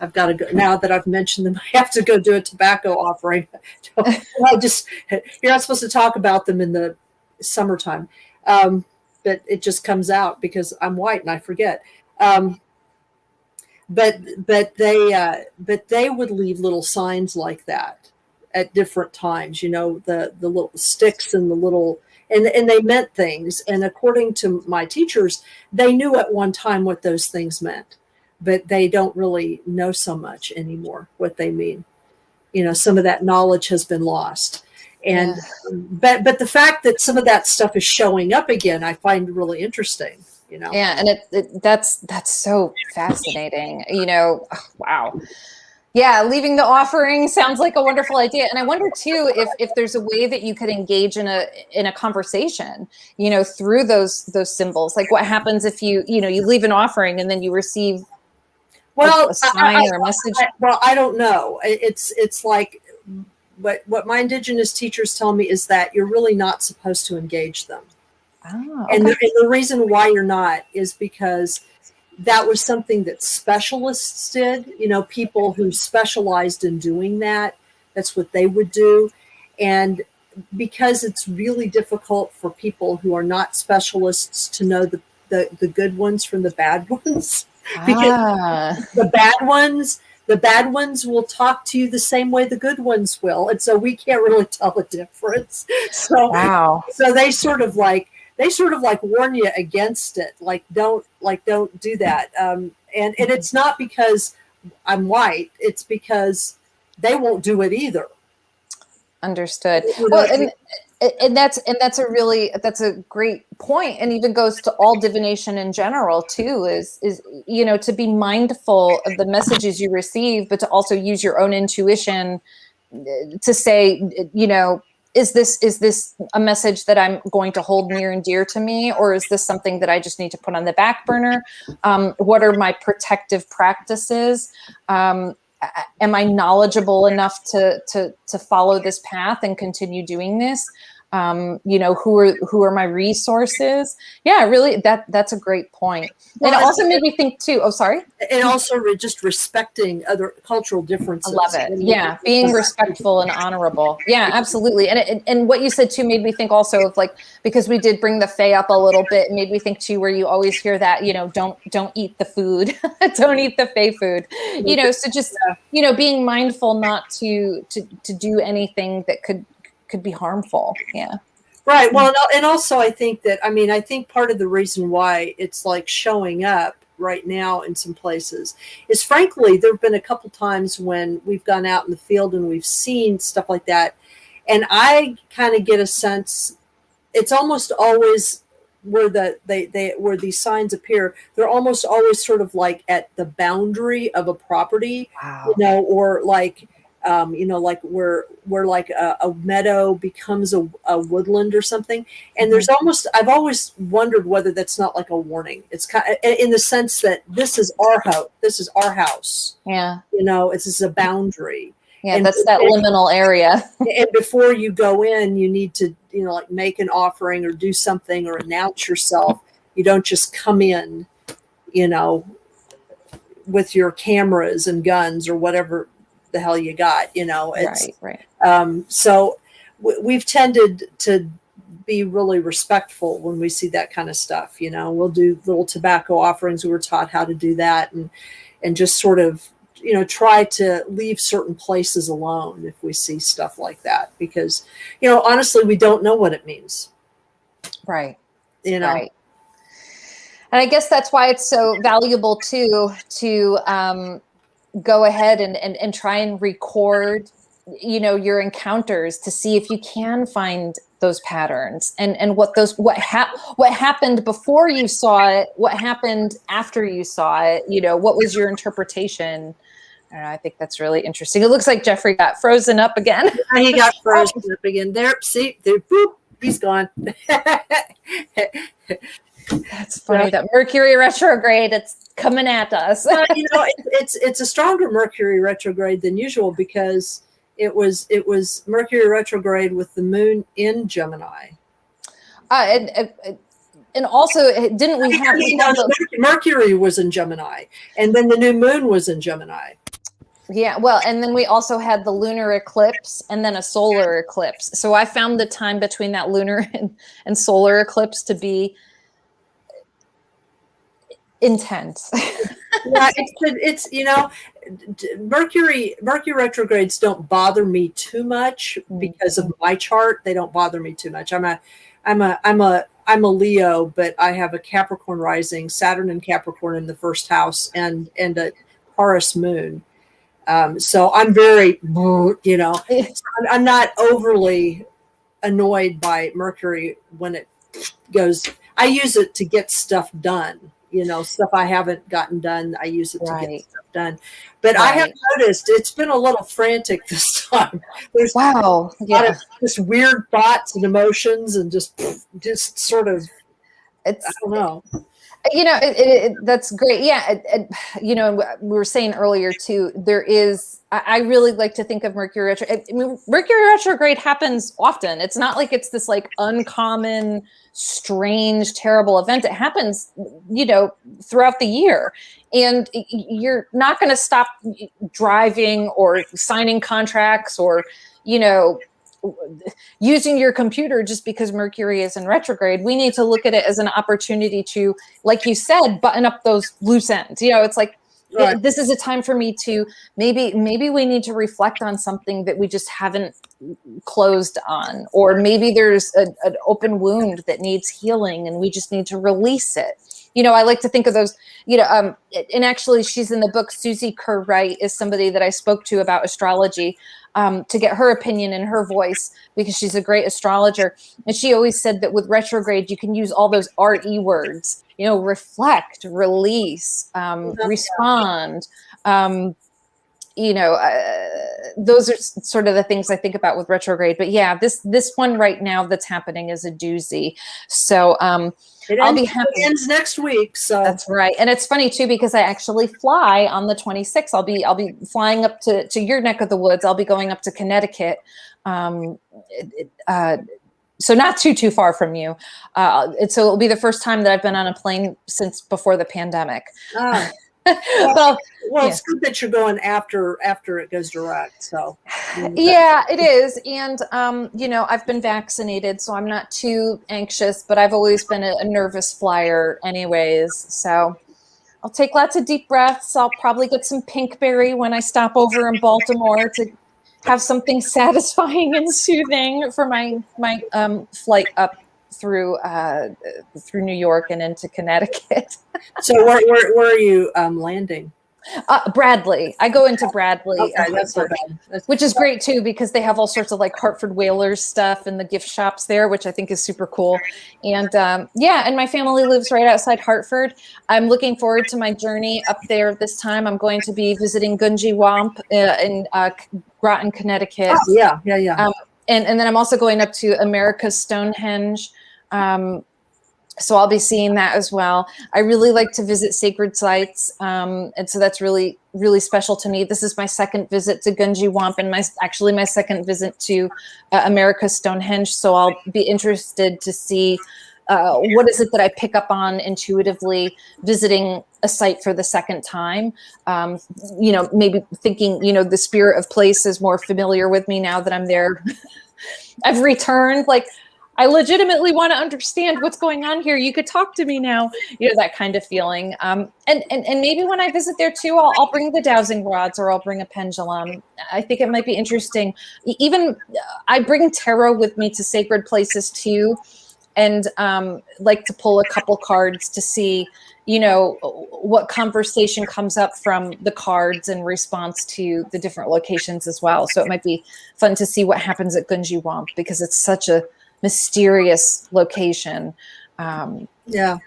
I've got to go now that I've mentioned them. I have to go do a tobacco offering. You're not supposed to talk about them in the summertime, but it just comes out because I'm white and I forget. Um, but they would leave little signs like that at different times. You know, the little sticks and the little and they meant things. And according to my teachers, they knew at one time what those things meant, but they don't really know so much anymore what they mean. You know, some of that knowledge has been lost. And but the fact that some of that stuff is showing up again, I find really interesting. You know? Yeah, and that's so fascinating. You know, wow. Yeah, leaving the offering sounds like a wonderful idea. And I wonder too if there's a way that you could engage in a conversation, you know, through those symbols. Like what happens if you leave an offering and then you receive a sign or a message? I don't know. It's like what my indigenous teachers tell me is that you're really not supposed to engage them. Oh, okay. And the reason why you're not is because that was something that specialists did, you know, people who specialized in doing that. That's what they would do. And because it's really difficult for people who are not specialists to know the good ones from the bad ones, because the bad ones will talk to you the same way the good ones will. And so we can't really tell the difference. So, wow. So they sort of like warn you against it. Like, don't do that. And it's not because I'm white. It's because they won't do it either. Understood. Well, and that's a great point, and even goes to all divination in general too, is you know, to be mindful of the messages you receive, but to also use your own intuition to say, you know, is this a message that I'm going to hold near and dear to me, or is this something that I just need to put on the back burner? What are my protective practices? Am I knowledgeable enough to follow this path and continue doing this? You know, who are my resources? Yeah, really, that's a great point. Well, and it also made me think too. Oh, sorry. And also just respecting other cultural differences. I love it. Yeah, being respectful and honorable. Yeah, absolutely. And what you said too made me think also of, like, because we did bring the fae up a little bit, made me think too, where you always hear that, you know, don't eat the food, don't eat the fae food. You know, so just you know, being mindful not to do anything that could be harmful. Yeah. Right. Well, and also I think part of the reason why it's like showing up right now in some places is, frankly, there have been a couple times when we've gone out in the field and we've seen stuff like that. And I kind of get a sense it's almost always where where these signs appear, they're almost always sort of like at the boundary of a property, you know, or like, you know, like where like a meadow becomes a woodland or something. And there's I've always wondered whether that's not like a warning. It's kind of in the sense that this is our house. This is our house. Yeah. You know, it's a boundary. Yeah, and that's that liminal area. And before you go in, you need to, you know, like make an offering or do something or announce yourself. You don't just come in, you know, with your cameras and guns or whatever the hell you got, you know. It's, right. So we've tended to be really respectful when we see that kind of stuff. You know, we'll do little tobacco offerings. We were taught how to do that, and just sort of, you know, try to leave certain places alone if we see stuff like that, because, you know, honestly, we don't know what it means. Right. You know. Right. And I guess that's why it's so valuable too, to go ahead and try and record, you know, your encounters to see if you can find those patterns and what happened before you saw it, what happened after you saw it, you know, what was your interpretation. I don't know, I think that's really interesting. It looks like Jeffrey got frozen up again. He got frozen up again. There, see, there, boop, he's gone. That's funny. That Mercury retrograde, it's coming at us. You know, it's a stronger Mercury retrograde than usual because it was Mercury retrograde with the moon in Gemini. And also, didn't we have Mercury was in Gemini, and then the new moon was in Gemini. Yeah, well, and then we also had the lunar eclipse and then a solar eclipse. So I found the time between that lunar and solar eclipse to be intense. Yeah, it's Mercury retrogrades don't bother me too much because of my chart. They don't bother me too much. I'm a Leo, but I have a Capricorn rising, Saturn and Capricorn in the first house, and a Taurus moon. So I'm very, I'm not overly annoyed by Mercury when it goes. I use it to get stuff done. Stuff I haven't gotten done, I use it to get stuff done. But I have noticed it's been a little frantic this time. There's a lot of just weird thoughts and emotions, and just sort of, I don't know. That's great. Yeah. We were saying earlier too, I really like to think of Mercury retrograde. Mercury retrograde happens often. It's not like it's this like uncommon, strange, terrible event. It happens, throughout the year, and you're not going to stop driving or signing contracts or, using your computer just because Mercury is in retrograde. We need to look at it as an opportunity to, like you said, button up those loose ends. It's like, this is a time for me to maybe we need to reflect on something that we just haven't closed on, or maybe there's an open wound that needs healing and we just need to release it. I like to think of those, and actually she's in the book. Susie Kerr Wright is somebody that I spoke to about astrology, to get her opinion in her voice, because she's a great astrologer. And she always said that with retrograde, you can use all those RE words, reflect, release, respond. Those are sort of the things I think about with retrograde. But yeah, this one right now that's happening is a doozy. So I'll be happy. It ends next week. So that's right. And it's funny too, because I actually fly on the 26th. I'll be flying up to your neck of the woods. I'll be going up to Connecticut. So not too far from you. So it'll be the first time that I've been on a plane since before the pandemic. Oh. Well, it's good that you're going after it goes direct. So yeah, it is. And I've been vaccinated, so I'm not too anxious, but I've always been a nervous flyer anyways. So I'll take lots of deep breaths. I'll probably get some Pinkberry when I stop over in Baltimore to have something satisfying and soothing for my flight up through New York and into Connecticut. So where are you landing? Bradley. I go into Bradley, okay, that's not bad. Which is great too, because they have all sorts of like Hartford Whalers stuff and the gift shops there, which I think is super cool. And and my family lives right outside Hartford. I'm looking forward to my journey up there this time. I'm going to be visiting Gunji Wamp in Groton, Connecticut. Oh, yeah. And then I'm also going up to America's Stonehenge. So I'll be seeing that as well. I really like to visit sacred sites. And so that's really, really special to me. This is my second visit to Gunji Wamp and my second visit to America's Stonehenge. So I'll be interested to see what is it that I pick up on intuitively visiting a site for the second time. Maybe thinking, the spirit of place is more familiar with me now that I'm there. I've returned, like, I legitimately want to understand what's going on here. You could talk to me now, that kind of feeling. And maybe when I visit there too, I'll bring the dowsing rods or I'll bring a pendulum. I think it might be interesting. Even I bring tarot with me to sacred places too, and like to pull a couple cards to see, what conversation comes up from the cards in response to the different locations as well. So it might be fun to see what happens at Gunji Wamp, because it's such a mysterious location. Yeah.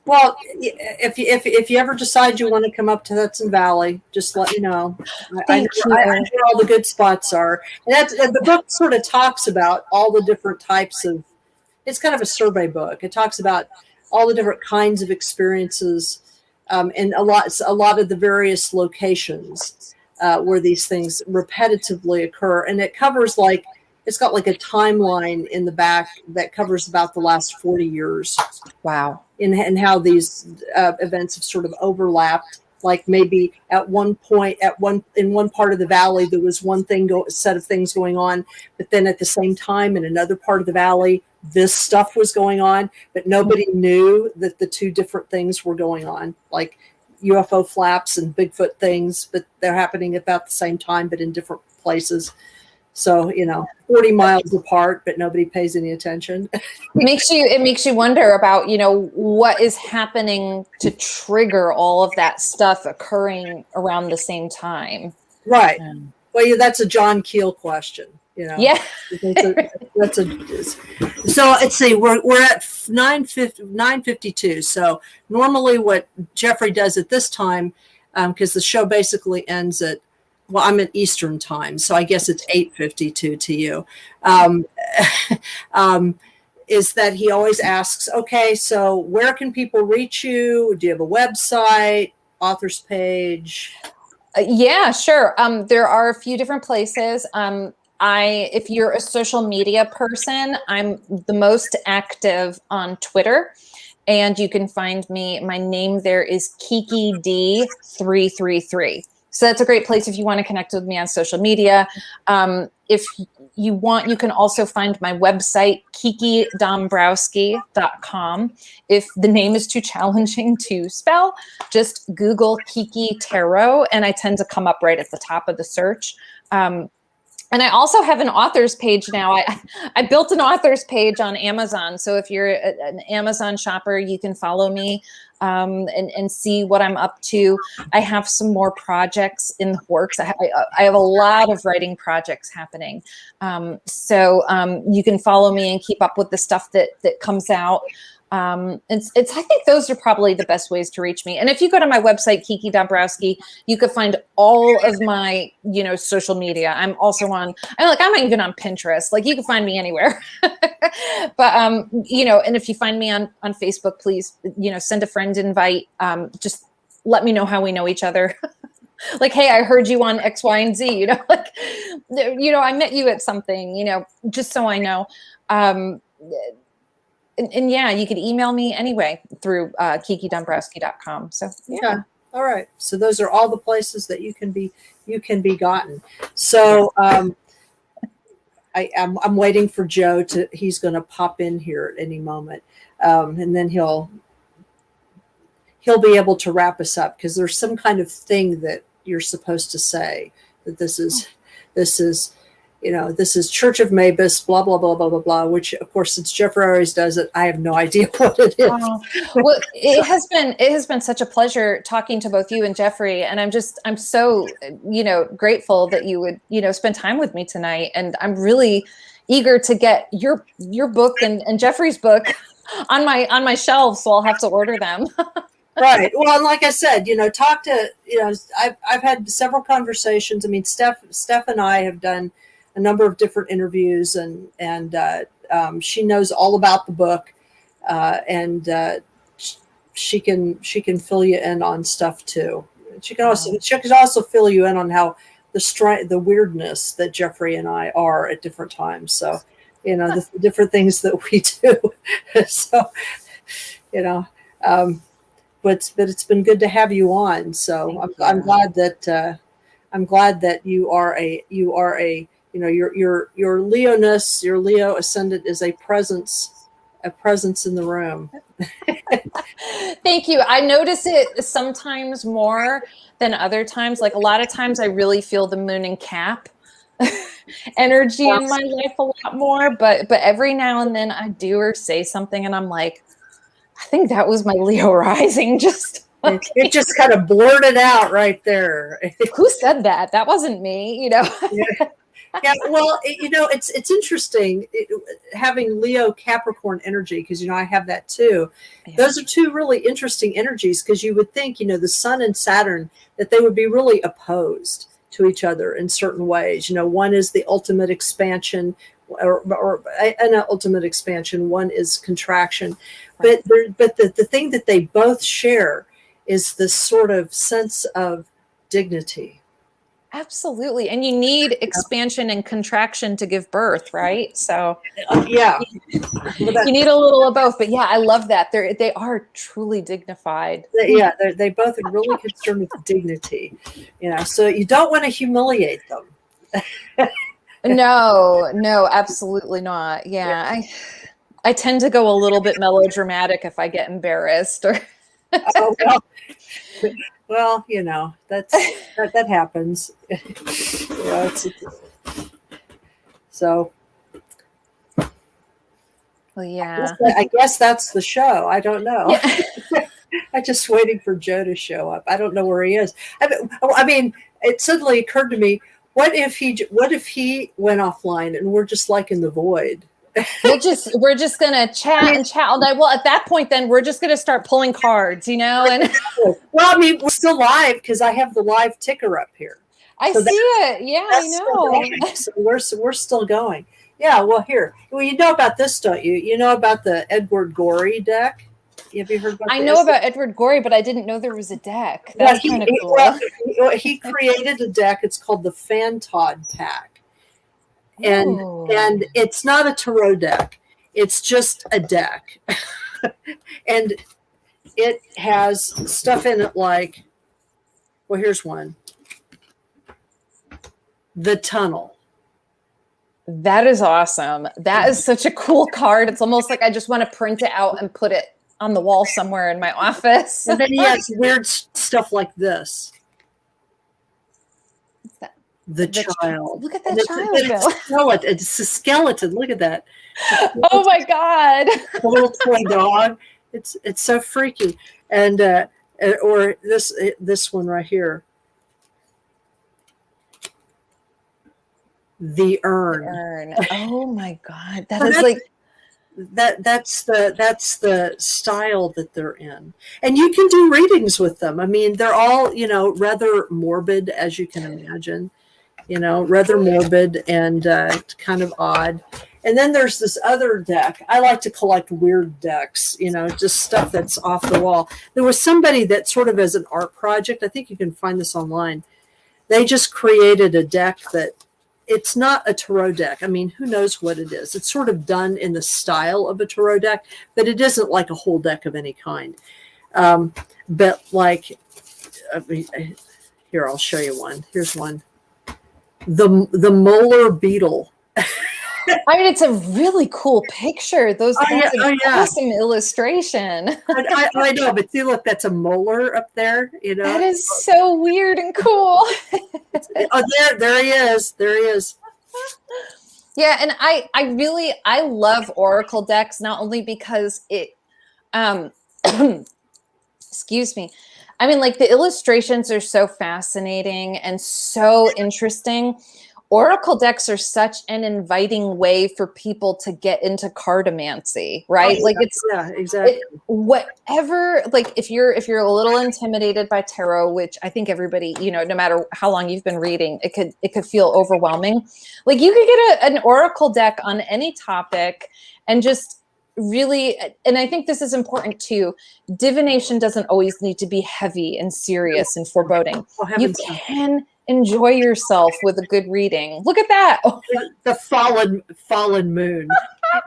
Well, if you ever decide you want to come up to Hudson Valley, just let me know. I know where all the good spots are. And the book sort of talks about all the different types of. It's kind of a survey book. It talks about all the different kinds of experiences, and a lot of the various locations where these things repetitively occur, and it covers it's got like a timeline in the back that covers about the last 40 years. Wow. And how these events have sort of overlapped. Like maybe at one point, in one part of the valley, there was one set of things going on, but then at the same time in another part of the valley, this stuff was going on, but nobody knew that the two different things were going on, like UFO flaps and Bigfoot things, but they're happening about the same time, but in different places. So, 40 miles apart, but nobody pays any attention. It makes you wonder about, what is happening to trigger all of that stuff occurring around the same time. Right. Well, yeah, that's a John Keel question. Yeah. So let's see, we're at 9:52. So normally what Jeffrey does at this time, because the show basically ends at, well, I'm at Eastern time, so I guess it's 8:52 to you. Is that he always asks, okay, so where can people reach you? Do you have a website, author's page? Yeah, sure. There are a few different places. If you're a social media person, I'm the most active on Twitter, and you can find me. My name there is Kiki D333. So that's a great place if you want to connect with me on social media. If you want, you can also find my website, kikidombrowski.com. If the name is too challenging to spell, just Google Kiki Tarot, and I tend to come up right at the top of the search. And I also have an author's page now. I built an author's page on Amazon. So if you're an Amazon shopper, you can follow me and see what I'm up to. I have some more projects in the works. I have a lot of writing projects happening. So you can follow me and keep up with the stuff that comes out. I think those are probably the best ways to reach me. And if you go to my website, Kiki Dombrowski, you could find all of my, social media. I'm I'm even on Pinterest. Like, you can find me anywhere. But, and if you find me on Facebook, please, send a friend invite. Just let me know how we know each other. Like, hey, I heard you on X, Y, and Z, I met you at something, just so I know. And yeah, you could email me anyway through kikidombrowski.com. So yeah. All right. So those are all the places that you can be gotten. So I'm waiting for Joe he's going to pop in here at any moment. And then he'll be able to wrap us up, because there's some kind of thing that you're supposed to say, that this is Church of Mabus, blah, blah, blah, blah, blah, blah, which, of course, since Jeffrey always does it, I have no idea what it is. Well, it has been such a pleasure talking to both you and Jeffrey. And I'm so, grateful that you would, spend time with me tonight. And I'm really eager to get your book and Jeffrey's book on my shelves. So I'll have to order them. Right. Well, and like I said, talk to, I've had several conversations. I mean, Steph and I have done a number of different interviews, and she knows all about the book, and she can fill you in on stuff too. She can also fill you in on how the weirdness that Jeffrey and I are at different times. So, the different things that we do. So, but it's been good to have you on. So I'm glad that you are a your Leoness, your Leo ascendant is a presence in the room. Thank you. I notice it sometimes more than other times. Like, a lot of times I really feel the moon and cap energy in my life a lot more, but every now and then I do or say something and I'm like, I think that was my Leo rising. It just kind of blurted out right there. Who said that? That wasn't me, Yeah. Yeah, well, it's interesting having Leo Capricorn energy, because I have that too. Yeah. Those are two really interesting energies, because you would think the Sun and Saturn, that they would be really opposed to each other in certain ways. One is the ultimate expansion, or an ultimate expansion. One is contraction, right. but the thing that they both share is this sort of sense of dignity. Absolutely. And you need expansion and contraction to give birth, right? So yeah, you need a little of both. But yeah, I love that. They are truly dignified. Yeah, they both are really concerned with dignity. So you don't want to humiliate them. No, absolutely not. Yeah. I tend to go a little bit melodramatic if I get embarrassed or Oh, well, you know, that happens. So well, yeah. I guess that's the show. I don't know. Yeah. I'm just waiting for Joe to show up. I don't know where he is. I mean, it suddenly occurred to me: what if he went offline and we're just like in the void? We're just gonna chat and chat all night. Well, at that point, then we're just gonna start pulling cards, you know. And Well, I mean, we're still live because I have the live ticker up here. I So see it. Yeah, I That's still know. going. So we're still going. Yeah. Well, here. Well, you know about this, don't you? You know about the Edward Gorey deck. Have you heard about? I know about Edward Gorey, but I didn't know there was a deck. Yeah, That's kind of cool. he created a deck. It's called the Fantod Pack, and Ooh. and it's not a tarot deck. It's just a deck, and it has stuff in it like, well, here's one. The Tunnel. That is awesome. That is such a cool card. It's almost like I just want to print it out and put it on the wall somewhere in my office. And then he has weird stuff like this. What's that? The child. Look at that And child. it's a skeleton. Look at that. Oh my God. A little toy dog. It's so freaky. And or this one right here. The Urn. Oh my God. That is like that's the style that they're in. And you can do readings with them. I mean, they're all, you know, rather morbid, as you can imagine. You know, rather morbid and kind of odd. And then there's this other deck. I like to collect weird decks, you know, just stuff that's off the wall. There was somebody that sort of as an art project, I think you can find this online. They just created a deck that it's not a tarot deck. I mean, who knows what it is? It's sort of done in the style of a tarot deck, but it isn't like a whole deck of any kind. But like, here, I'll show you one. Here's one. The molar beetle. I mean, it's a really cool picture. That's an awesome illustration. I know, but see, look, that's a molar up there. You know, that is so weird and cool. Oh, there he is. There he is. Yeah, and I love Oracle decks not only because it, excuse me. I mean, like the illustrations are so fascinating and so interesting. Oracle decks are such an inviting way for people to get into cartomancy, right? Oh, like exactly. Whatever, like if you're a little intimidated by tarot, which I think everybody, you know, no matter how long you've been reading, it could feel overwhelming. Like you could get an Oracle deck on any topic and just really, and I think this is important too, divination doesn't always need to be heavy and serious and foreboding. You can enjoy yourself with a good reading. Look at that. The fallen moon.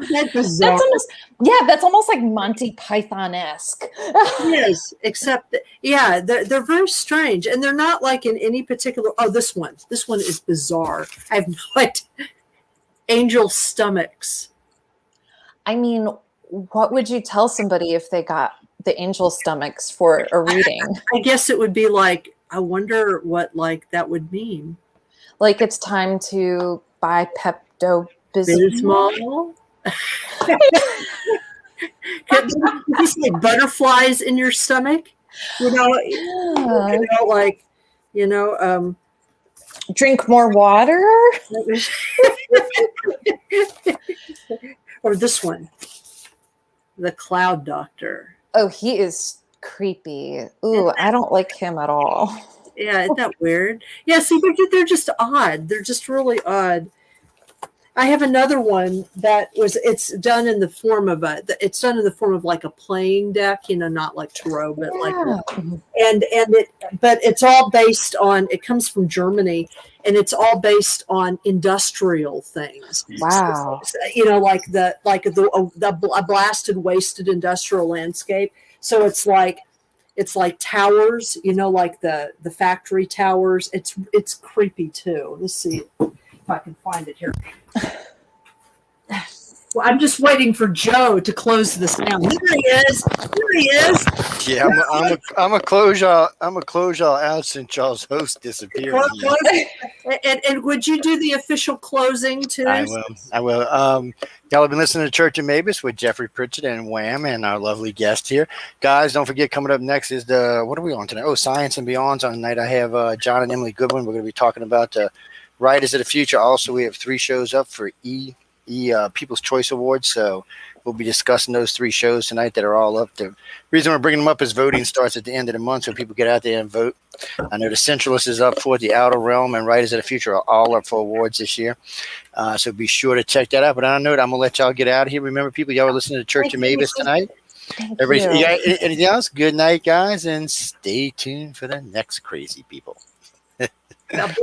That's almost like Monty Python-esque. Yes, except that, they're very strange, and they're not like in any particular. Oh, this one is bizarre. I have no idea. Angel stomachs. I mean, what would you tell somebody if they got the angel stomachs for a reading? I guess it would be like, I wonder what like that would mean. Like it's time to buy Pepto-Bismol. Could you say butterflies in your stomach? Drink more water. Or this one, the Cloud Doctor. Oh, he is creepy. Ooh, I don't like him at all. Yeah, isn't that weird? Yeah, see, they're just odd. They're just really odd. I have another one it's done in the form of like a playing deck, you know, not like tarot, but but it's all based on, it comes from Germany, and it's all based on industrial things. Wow. So, you know, like a blasted, wasted industrial landscape. So it's like towers, you know, like the factory towers. It's creepy too. Let's see if I can find it here. Well, I'm just waiting for Joe to close this down. There he is. There he is. Yeah, I'm a close y'all. I'm a close y'all out since y'all's host disappeared. And would you do the official closing too? I will. I will. Y'all have been listening to Church of Mabus with Jeffrey Pritchett and Wham and our lovely guest here. Guys, don't forget, coming up next is what are we on tonight? Oh, Science and Beyonds. On tonight I have John and Emily Goodwin. We're going to be talking about Writers of the Future. Also, we have 3 shows up for People's Choice Awards. So we'll be discussing those 3 shows tonight that are all up. The reason we're bringing them up is voting starts at the end of the month, so people get out there and vote. I know the Centralist is up for it, the Outer Realm and Writers of the Future are all up for awards this year. So be sure to check that out. But on that note, I'm going to let y'all get out of here. Remember, people, y'all are listening to Church of Mabus tonight. Everybody, you got anything else? Good night, guys, and stay tuned for the next crazy people.